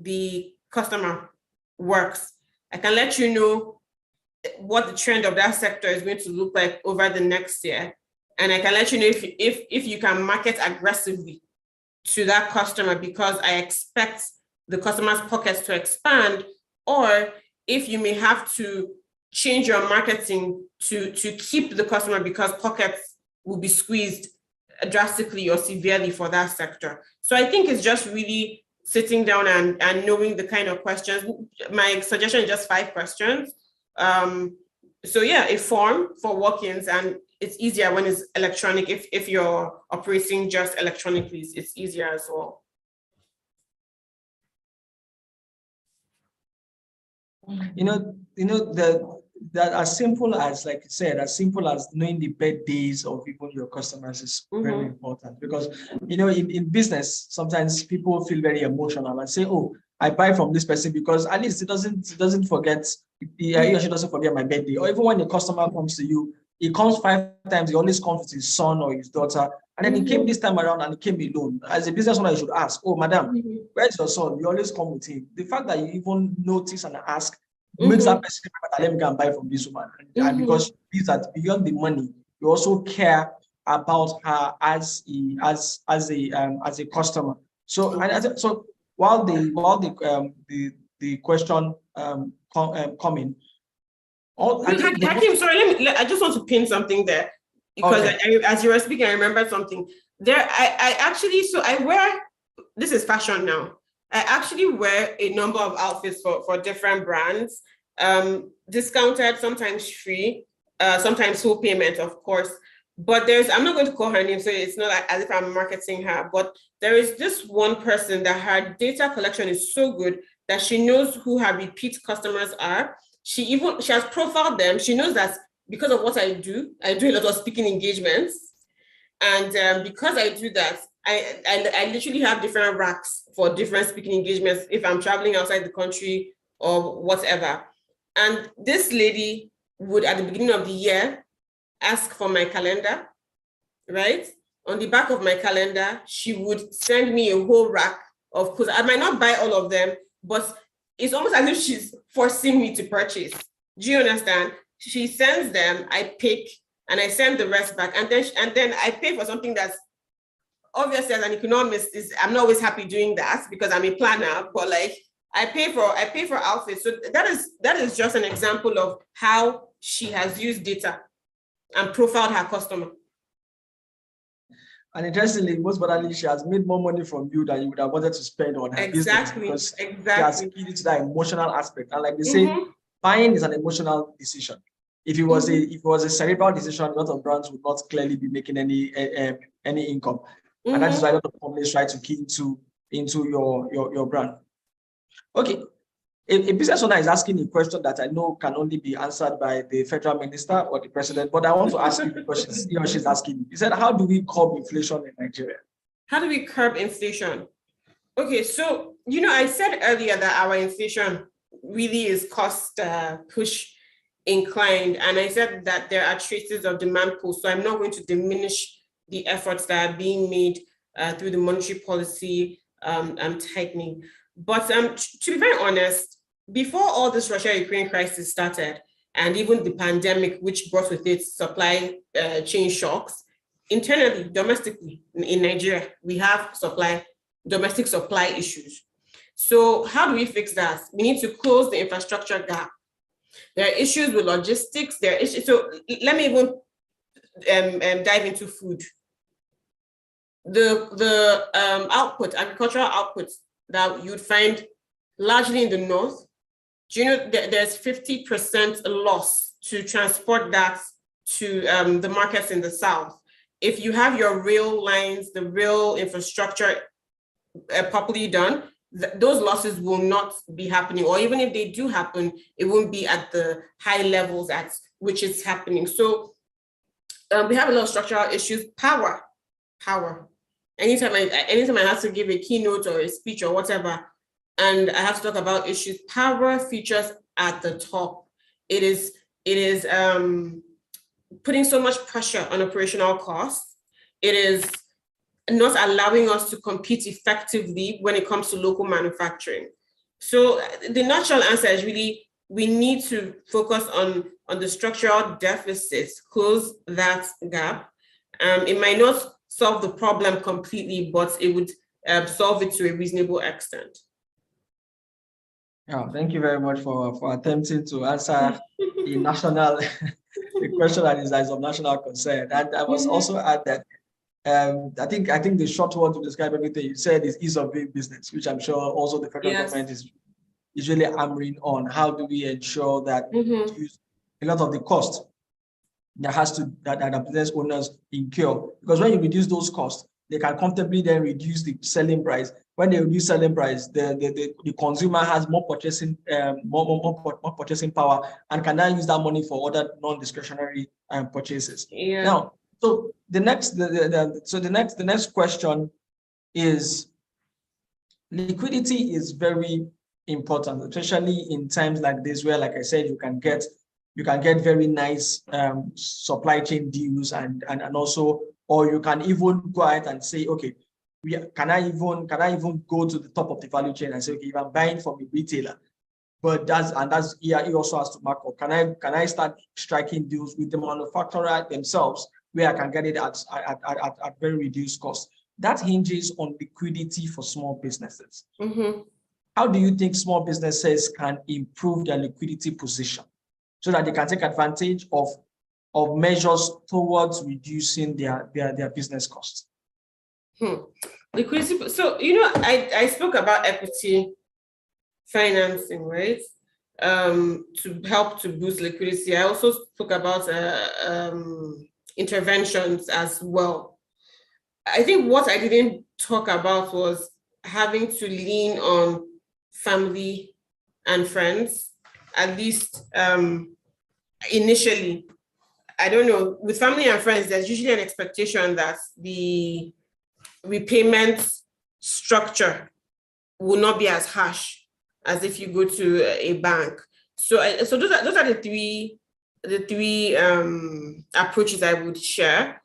the customer works, I can let you know what the trend of that sector is going to look like over the next year. And I can let you know if you can market aggressively to that customer because I expect the customer's pockets to expand, or if you may have to change your marketing to keep the customer because pockets will be squeezed drastically or severely for that sector. So I think it's just really sitting down and knowing the kind of questions. My suggestion is just 5 questions. So yeah, a form for walk-ins, and it's easier when it's electronic. If you're operating just electronically, it's easier as well. That as simple as, like you said, as simple as knowing the birthdays of even your customers is very important, because in business sometimes people feel very emotional and say, oh, I buy from this person because at least it doesn't forget, he or she doesn't forget my birthday. Or even when the customer comes to you, he comes 5 times, he always comes with his son or his daughter, and then he came this time around and he came alone. As a business owner, you should ask, oh, madam, where's your son? You always come with him. The fact that you even notice and ask makes that person remember, let me go and buy from this woman. And because she believes that beyond the money, you also care about her as a customer. So so while the question coming, Hakim, sorry, I just want to pin something there, because as you were speaking, I remembered something there. I actually, so I wear, this is fashion now. I actually wear a number of outfits for different brands, discounted, sometimes free, sometimes full payment, of course. But I'm not going to call her name, so it's not as if I'm marketing her, but there is this one person that her data collection is so good that she knows who her repeat customers are. She has profiled them. She knows that because of what I do a lot of speaking engagements. And because I do that, I literally have different racks for different speaking engagements if I'm traveling outside the country or whatever. And this lady would, at the beginning of the year, ask for my calendar, right? On the back of my calendar, she would send me a whole rack of clothes. I might not buy all of them, but it's almost as if she's forcing me to purchase. Do you understand? She sends them, I pick, and I send the rest back. And then I pay for something that's, obviously as an economist, I'm not always happy doing that because I'm a planner, but like I pay for outfits. So that is just an example of how she has used data and profiled her customer. And interestingly, most importantly, she has made more money from you than you would have wanted to spend on her business, because she has keyed into that emotional aspect. And like they say, buying is an emotional decision. If it was a cerebral decision, a lot of brands would not clearly be making any income. And that is why a lot of companies try to key into your brand. Okay. A business owner is asking a question that I know can only be answered by the federal minister or the president, but I want to ask you because she's asking. He said, how do we curb inflation in Nigeria? How do we curb inflation? Okay, so, I said earlier that our inflation really is cost push inclined. And I said that there are traces of demand pull. So I'm not going to diminish the efforts that are being made through the monetary policy tightening. But to be very honest, before all this Russia-Ukraine crisis started, and even the pandemic, which brought with it supply chain shocks, internally, domestically, in Nigeria, we have domestic supply issues. So how do we fix that? We need to close the infrastructure gap. There are issues with logistics. So let me even dive into food. The agricultural output that you'd find largely in the north, do you know that there's 50% loss to transport that to the markets in the south? If you have your rail lines, the rail infrastructure properly done, those losses will not be happening, or even if they do happen, it won't be at the high levels at which it's happening. So we have a lot of structural issues. Power. Anytime I have to give a keynote or a speech or whatever, and I have to talk about issues, power features at the top. It is putting so much pressure on operational costs. It is not allowing us to compete effectively when it comes to local manufacturing. So the natural answer is really we need to focus on the structural deficits, close that gap. It might not solve the problem completely, but it would solve it to a reasonable extent. Yeah, thank you very much for attempting to answer a national a question that is of national concern. And I must also add that I think the short word to describe everything you said is ease of doing business, which I'm sure also the federal government is really hammering on. How do we ensure that a lot of the cost that the business owners incur? Because when you reduce those costs, they can comfortably then reduce the selling price. When they reduce selling price, the consumer has more purchasing more purchasing power and can now use that money for other non-discretionary purchases. Yeah. Now, so the next question is, liquidity is very important, especially in times like this, where, like I said, you can get very nice supply chain deals and also, or you can even go ahead and say, okay, can I even go to the top of the value chain and say, okay, if I'm buying from a retailer, but that's he also has to mark up. Can I start striking deals with the manufacturer themselves, where I can get it at very reduced cost? That hinges on liquidity for small businesses. How do you think small businesses can improve their liquidity position so that they can take advantage of measures towards reducing their business costs? Liquidity. So, I spoke about equity financing, right? To help to boost liquidity. I also spoke about interventions as well. I think what I didn't talk about was having to lean on family and friends, at least initially. I don't know, with family and friends, there's usually an expectation that the repayment structure will not be as harsh as if you go to a bank. So those are the three approaches I would share.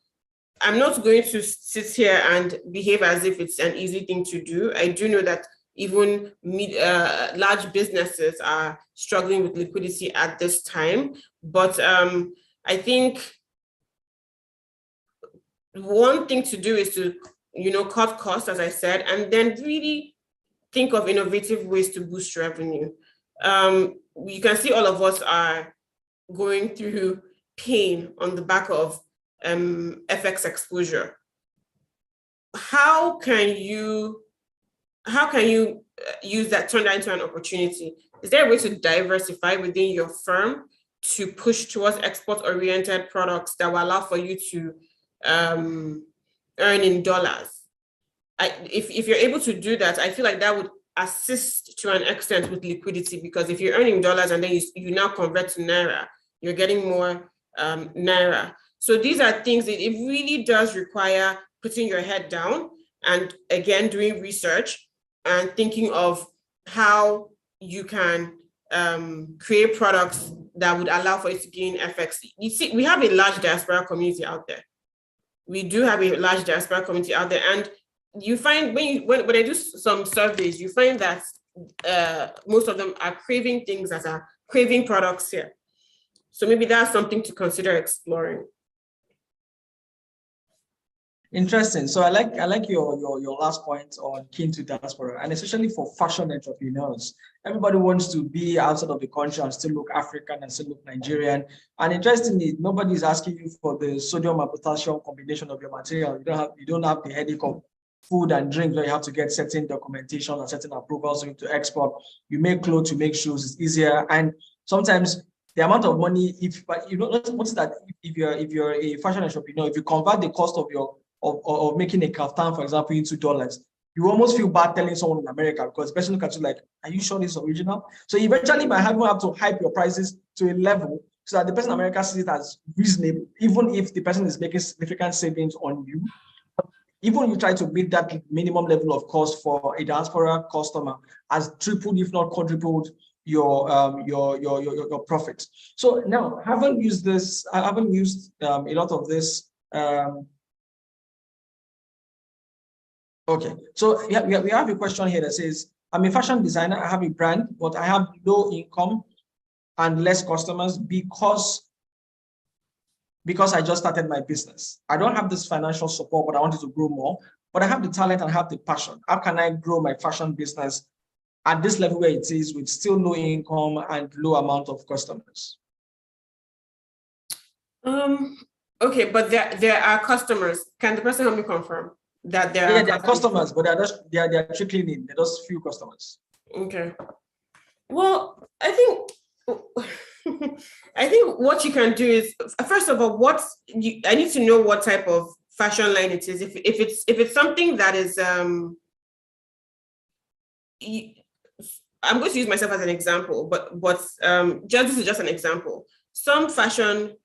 I'm not going to sit here and behave as if it's an easy thing to do. I do know that even large businesses are struggling with liquidity at this time. But I think one thing to do is to, cut costs, as I said, and then really think of innovative ways to boost revenue. You can see all of us are going through pain on the back of FX exposure. How can you use that, turn that into an opportunity? Is there a way to diversify within your firm to push towards export-oriented products that will allow for you to earn in dollars? If you're able to do that, I feel like that would assist to an extent with liquidity, because if you're earning dollars and then you now convert to Naira, you're getting more Naira. So these are things that it really does require putting your head down and, again, doing research and thinking of how you can create products that would allow for it to gain FX. You see, we have a large diaspora community out there. We do have a large diaspora community out there, and you find when I do some surveys, you find that most of them are craving things that are craving products here. So maybe that's something to consider exploring. Interesting. So I like your last point on keen to diaspora, and especially for fashion entrepreneurs. Everybody wants to be outside of the country and still look African and still look Nigerian. And interestingly, nobody is asking you for the sodium and potassium combination of your material. You don't have the headache of food and drink where you have to get certain documentation and certain approvals to export. You make clothes, you make shoes, it's easier. And sometimes the amount of money, what's that? If you're a fashion entrepreneur, if you convert the cost of making a kaftan, for example, into dollars, you almost feel bad telling someone in America, because the person looks at you like, are you sure this is original? So eventually you might have to hype your prices to a level so that the person in America sees it as reasonable, even if the person is making significant savings on you. Even you try to meet that minimum level of cost for a diaspora customer has tripled, if not quadrupled, your profit. So now, I haven't used a lot of this. Okay, so we have a question here that says, I'm a fashion designer, I have a brand, but I have low income. and less customers because I just started my business. I don't have this financial support, but I wanted to grow more. But I have the talent and I have the passion. How can I grow my fashion business at this level where it is with still no income and low amount of customers? Okay, but there are customers. Can the person help me confirm that there are customers, but they're trickling in. They're just few customers. Okay. Well, I think what you can do is, first of all, I need to know what type of fashion line it is. If it's something that is I'm going to use myself as an example, but this is just an example. Some fashion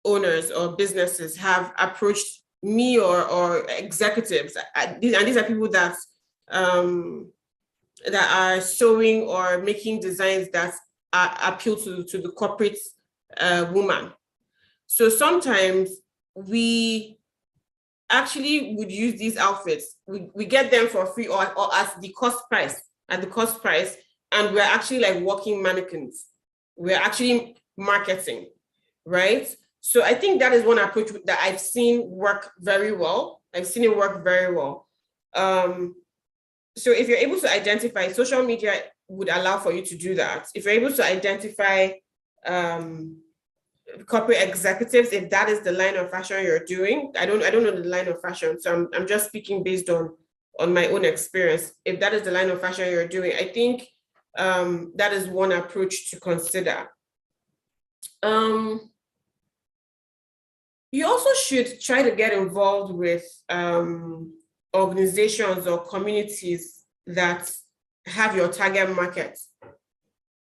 owners or businesses have approached me or executives, and these are people that are sewing or making designs that appeal to the corporate woman. So sometimes we actually would use these outfits. We get them for free or at the cost price, and we're actually like walking mannequins. We're actually marketing, right? So I think that is one approach that I've seen work very well. I've seen it work very well. So if you're able to identify, social media would allow for you to do that. If you're able to identify corporate executives, if that is the line of fashion you're doing, I don't know the line of fashion, so I'm just speaking based on my own experience. If that is the line of fashion you're doing, I think that is one approach to consider. You also should try to get involved with organizations or communities that have your target market.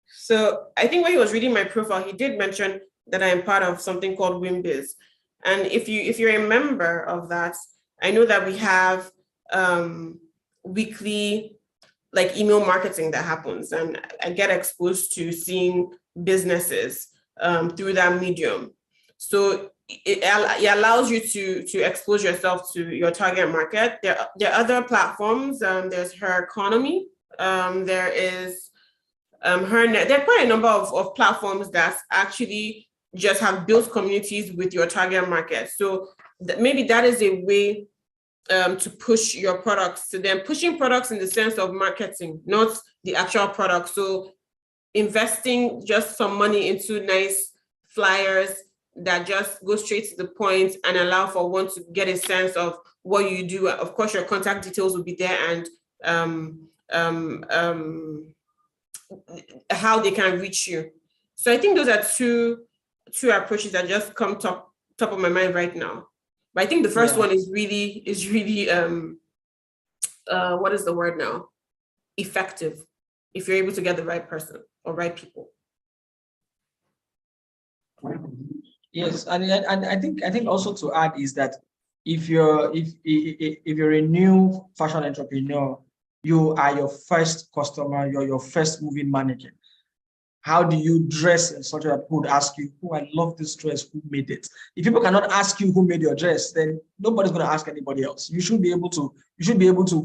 So I think when he was reading my profile, he did mention that I am part of something called WinBiz. And if you're a member of that, I know that we have weekly like email marketing that happens, and I get exposed to seeing businesses through that medium. So it allows you to expose yourself to your target market. There are other platforms. There's Her Economy. There is HerNet. There are quite a number of platforms that actually just have built communities with your target market. So maybe that is a way to push your products to them. Pushing products in the sense of marketing, not the actual product. So investing just some money into nice flyers that just go straight to the point and allow for one to get a sense of what you do. Of course, your contact details will be there, and how they can reach you. So I think those are two approaches that just come top of my mind right now. But I think the first one is really what is the word now? Effective, if you're able to get the right person or right people. Yes, and I think also to add is that if you're a new fashion entrepreneur, you are your first customer, you're your first moving mannequin. How do you dress in such a way that people would ask you, "Oh, I love this dress, who made it?" If people cannot ask you who made your dress, then nobody's going to ask anybody else. You should be able to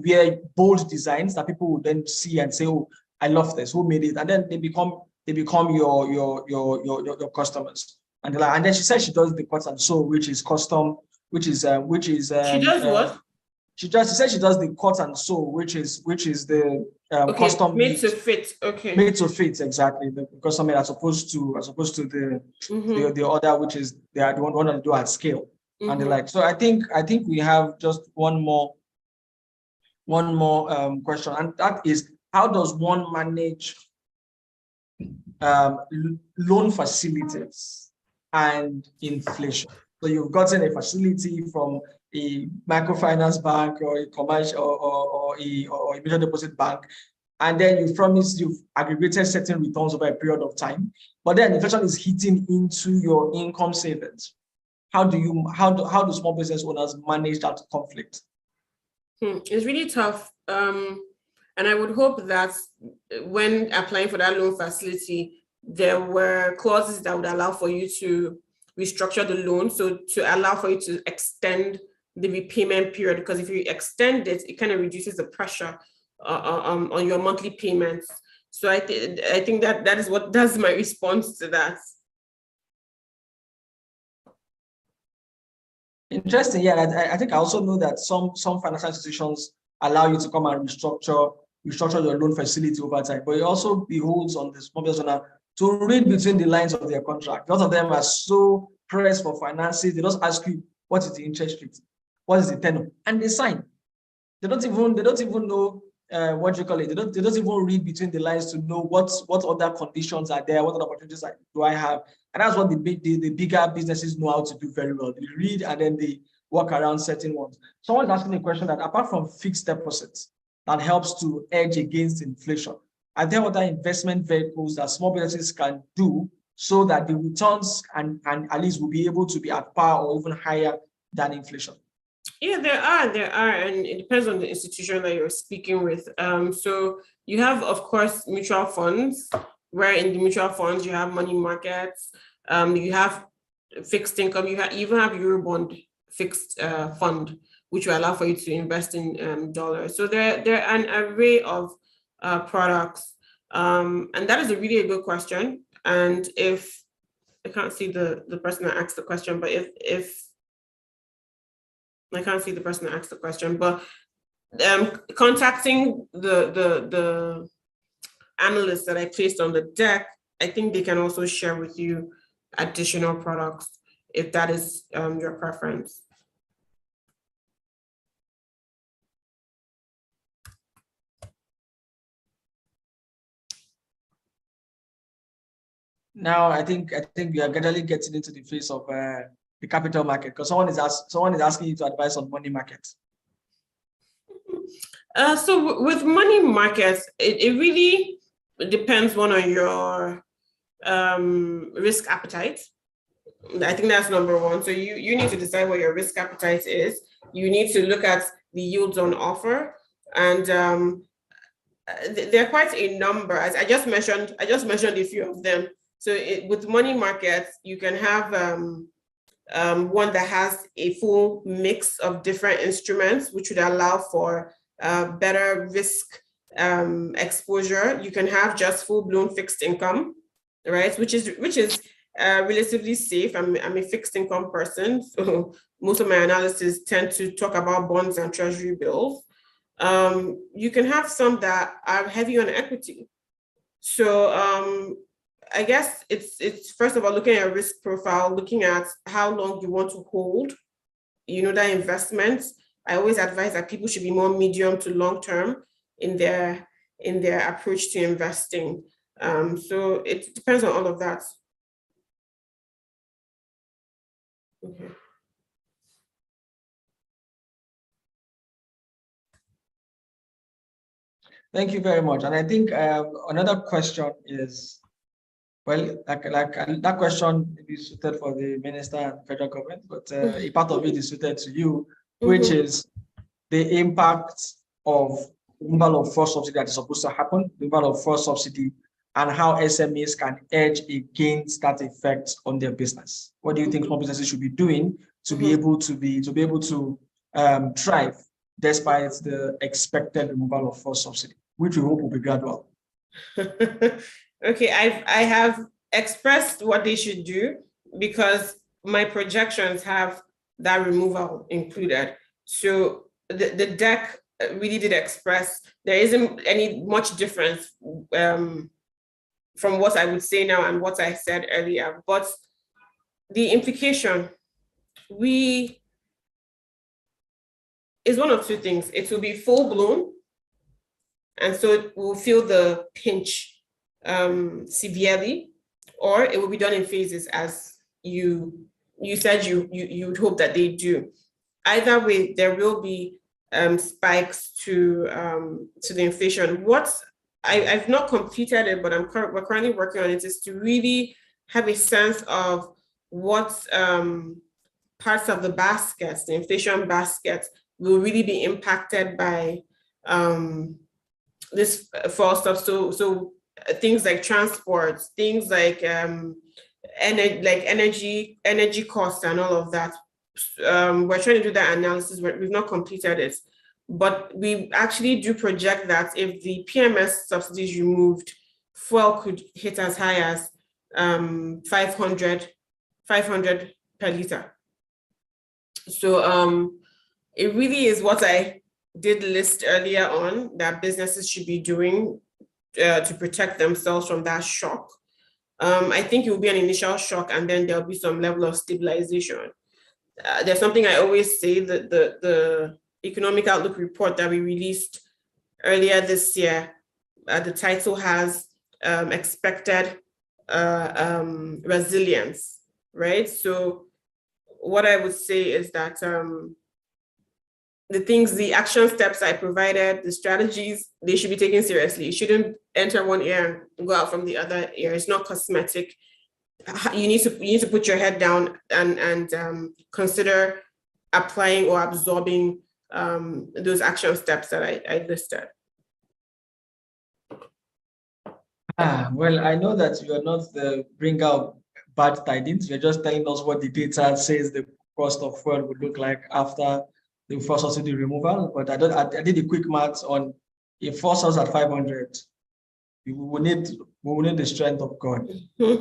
wear bold designs that people would then see and say, "Oh, I love this, who made it?" And then they become your customers. And then she said she does the cut and sew, which is custom, she does what? She said she does the cut and sew, which is the custom made to fit. Okay. Made to fit, exactly. The custom made as opposed to the other, which is they are the one that do at scale. And the like. So I think we have just one more question, and that is, how does one manage loan facilities and inflation? So you've gotten a facility from a microfinance bank or a commercial or a major deposit bank, and then you've aggregated certain returns over a period of time, but then inflation is hitting into your income savings. How do small business owners manage that conflict? It's really tough. And I would hope that when applying for that loan facility, there were clauses that would allow for you to restructure the loan, so to allow for you to extend the repayment period, because if you extend it, it kind of reduces the pressure on your monthly payments. So I think that's my response to that. Interesting. Yeah, I think I also know that some financial institutions allow you to come and restructure your loan facility over time, but it also beholds on the small business owner to read between the lines of their contract. A lot of them are so pressed for finances, they just ask you, what is the interest rate? What is the tenor? And they sign. They don't even know what you call it. They don't even read between the lines to know what other conditions are there, what other opportunities do I have. And that's what the bigger businesses know how to do very well. They read and then they work around certain ones. Someone's asking a question that apart from fixed deposits that helps to hedge against inflation, are there other investment vehicles that small businesses can do so that the returns and at least will be able to be at par or even higher than inflation? Yeah, there are, and it depends on the institution that you're speaking with. So you have, of course, mutual funds, where in the mutual funds you have money markets, you have fixed income, you even have Eurobond fixed fund, which will allow for you to invest in dollars. So there are an array of products, and that is a really good question. And if I can't see the person that asked the question, but if I can't see the person that asked the question, but contacting the analysts that I placed on the deck, I think they can also share with you additional products if that is your preference. Now, I think we are gradually getting into the phase of the capital market, because someone is asking you to advise on money markets. So with money markets, it really depends on your risk appetite. I think that's number one. So you need to decide what your risk appetite is. You need to look at the yields on offer, and there are quite a number. As I just mentioned a few of them. So with money markets, you can have one that has a full mix of different instruments, which would allow for better risk exposure. You can have just full-blown fixed income, right? Which is relatively safe. I'm a fixed income person, so most of my analysis tend to talk about bonds and treasury bills. You can have some that are heavy on equity. So I guess it's first of all looking at a risk profile, looking at how long you want to hold, that investment. I always advise that people should be more medium to long term in their approach to investing. So it depends on all of that. Okay. Thank you very much. And I think another question is, well, like that question is suited for the minister and federal government, but a part of it is suited to you, which is the impact of the removal of forced subsidy that is supposed to happen, the removal of forced subsidy, and how SMEs can hedge against that effect on their business. What do you think small businesses should be doing to be able to thrive despite the expected removal of forced subsidy, which we hope will be gradual? Okay, I have expressed what they should do because my projections have that removal included. So the deck really did express there isn't any much difference from what I would say now and what I said earlier. But the implication is one of two things. It will be full blown, and so it will feel the pinch severely, or it will be done in phases as you said you would hope that they do. Either way, there will be spikes to the inflation. What I've not completed it, but we're currently working on it, is to really have a sense of what parts of the baskets, the inflation basket, will really be impacted by this false stuff. So things like transport, things like energy costs and all of that. We're trying to do that analysis. We've not completed it, but we actually do project that if the PMS subsidies removed, fuel could hit as high as 500 per liter. So it really is what I did list earlier on that businesses should be doing to protect themselves from that shock. I think it will be an initial shock, and then there'll be some level of stabilization. There's something I always say, that the economic outlook report that we released earlier this year, the title has expected resilience, right? So what I would say is that the action steps I provided, the strategies, they should be taken seriously. You shouldn't enter one ear and go out from the other ear. It's not cosmetic. You need to put your head down and consider applying or absorbing those action steps that I listed. Well, I know that you are not the bringer of bad tidings. You're just telling us what the data says the cost of fuel would look like after the fuel subsidy removal. But I did the quick maths on if fuel source at 500, we will need the strength of God. we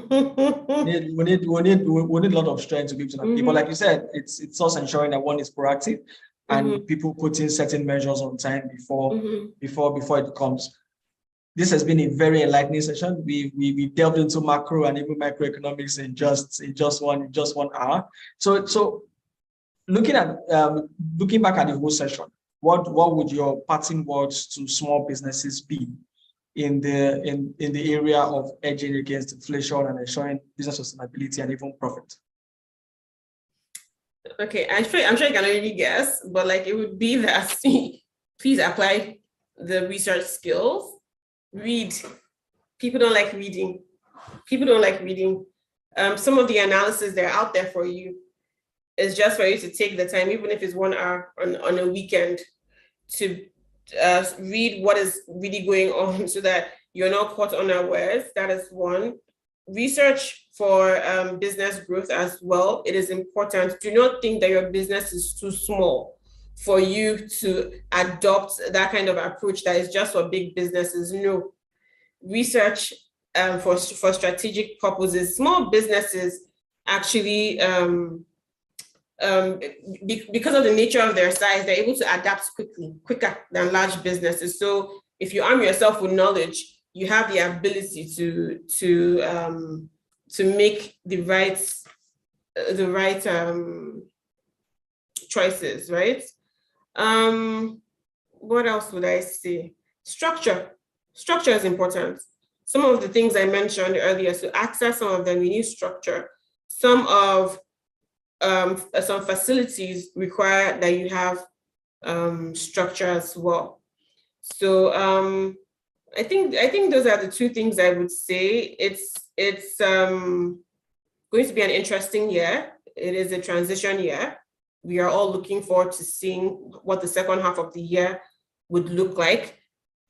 need a lot of strength to be able to navigate. But like you said, it's also ensuring that one is proactive and people put in certain measures on time before it comes. This has been a very enlightening session. We delved into macro and even microeconomics in just 1 hour. So looking back at the whole session, what would your parting words to small businesses be in the area of edging against inflation and ensuring business sustainability and even profit? Okay, I'm sure you can already guess, but like it would be that please apply the research skills. Read. People don't like reading. Some of the analysis they're out there for you. It's just for you to take the time, even if it's 1 hour on a weekend, to read what is really going on so that you're not caught unawares. That is one. Research for business growth as well. It is important. Do not think that your business is too small for you to adopt that kind of approach that is just for big businesses. No. Research for strategic purposes. Small businesses actually, because of the nature of their size, they're able to adapt quicker than large businesses. So if you arm yourself with knowledge, you have the ability to make the right choices, right? What else would I say? Structure is important. Some of the things I mentioned earlier, to access some of them, we need structure. Some facilities require that you have structure as well. So I think those are the two things I would say. It's going to be an interesting year. It is a transition year. We are all looking forward to seeing what the second half of the year would look like.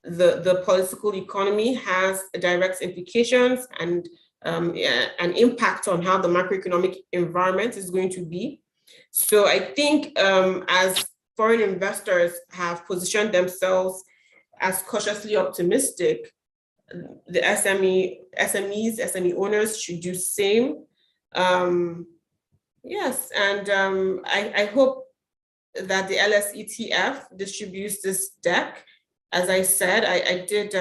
The political economy has direct implications and an impact on how the macroeconomic environment is going to be. So I think as foreign investors have positioned themselves as cautiously optimistic, the SME owners should do the same. Yes, and I hope that the LS ETF distributes this deck. As I said, I did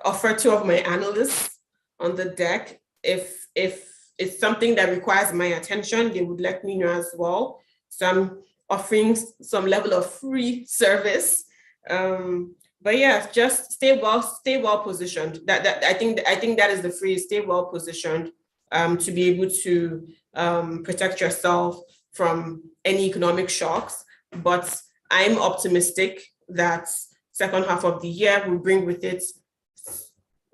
offer 2 of my analysts on the deck. If it's something that requires my attention, they would let me know as well. So I'm offering some level of free service. But yeah, just stay well positioned. I think that is the phrase: stay well positioned to be able to protect yourself from any economic shocks. But I'm optimistic that second half of the year will bring with it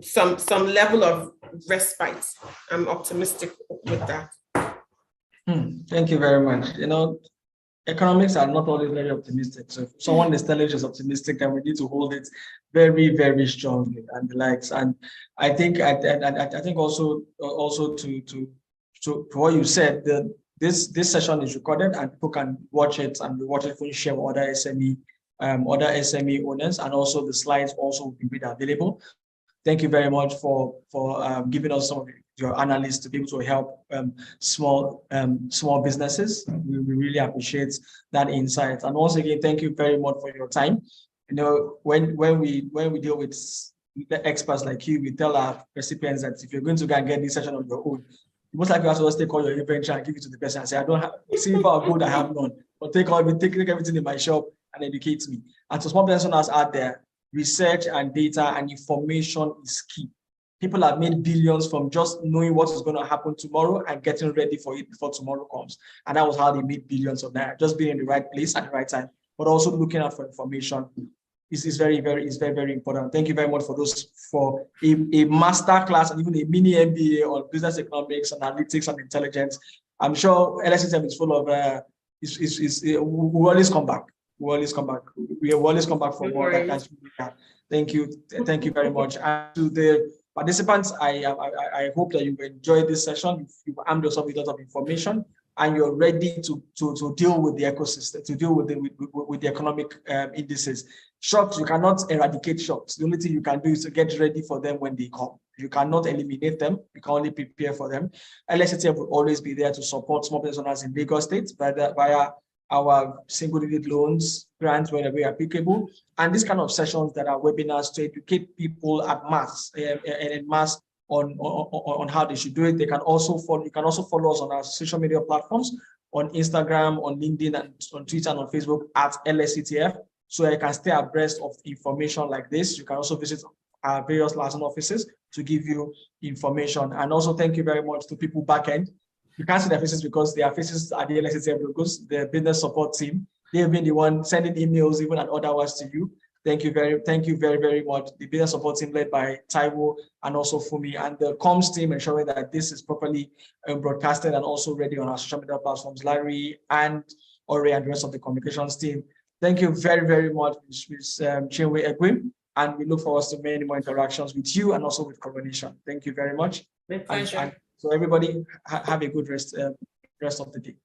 some level of respite. I'm optimistic with that. Thank you very much. Economics are not always very optimistic. So if someone is telling us optimistic, then we need to hold it very, very strongly and the likes. And I think also to what you said, this session is recorded and people can watch it and watch it and share with other SME other SME owners, and also the slides also will be made available. Thank you very much for giving us some of your analysts to be able to help small businesses. We really appreciate that insight. And once again, thank you very much for your time. You know, when we deal with the experts like you, we tell our recipients that if you're going to go and get this session on your own, you most likely have to just take all your inventory and give it to the person and say, I don't have silver or gold, I have none. But take everything in my shop and educate me. And to small business owners out there, research and data and information is key. People have made billions from just knowing what is going to happen tomorrow and getting ready for it before tomorrow comes. And that was how they made billions of naira, just being in the right place at the right time, but also looking out for information. This is very, very important. Thank you very much for a master class and even a mini MBA on business economics, analytics, and intelligence. I'm sure LSTM is full of, we'll always come back. We always come back for more. Thank you very much. And to the participants, I hope that you enjoyed this session. You've armed yourself with a lot of information, and you're ready to deal with the ecosystem, to deal with the economic indices. Shocks, you cannot eradicate shocks. The only thing you can do is to get ready for them when they come. You cannot eliminate them. You can only prepare for them. LSTF will always be there to support small business owners in Lagos State via our single-digit loans, grants wherever applicable, and this kind of sessions that are webinars to educate people at mass and en masse on how they should do it. They can also follow. You can also follow us on our social media platforms on Instagram, on LinkedIn, and on Twitter and on Facebook at LSCTF, so you can stay abreast of information like this. You can also visit our various liaison offices to give you information. And also thank you very much to people back end. You can't see their faces because their faces are the LSCTF logos, the business support team. They've been the one sending emails even and other words to you. Thank you very much. The business support team led by Taiwo and also Fumi, and the comms team ensuring that this is properly broadcasted and also ready on our social media platforms, Larry and Ore and the rest of the communications team. Thank you very much, Ms. Chinwe Egwim, and we look forward to many more interactions with you and also with Coronation. Thank you very much. My pleasure. So everybody have a good rest of the day.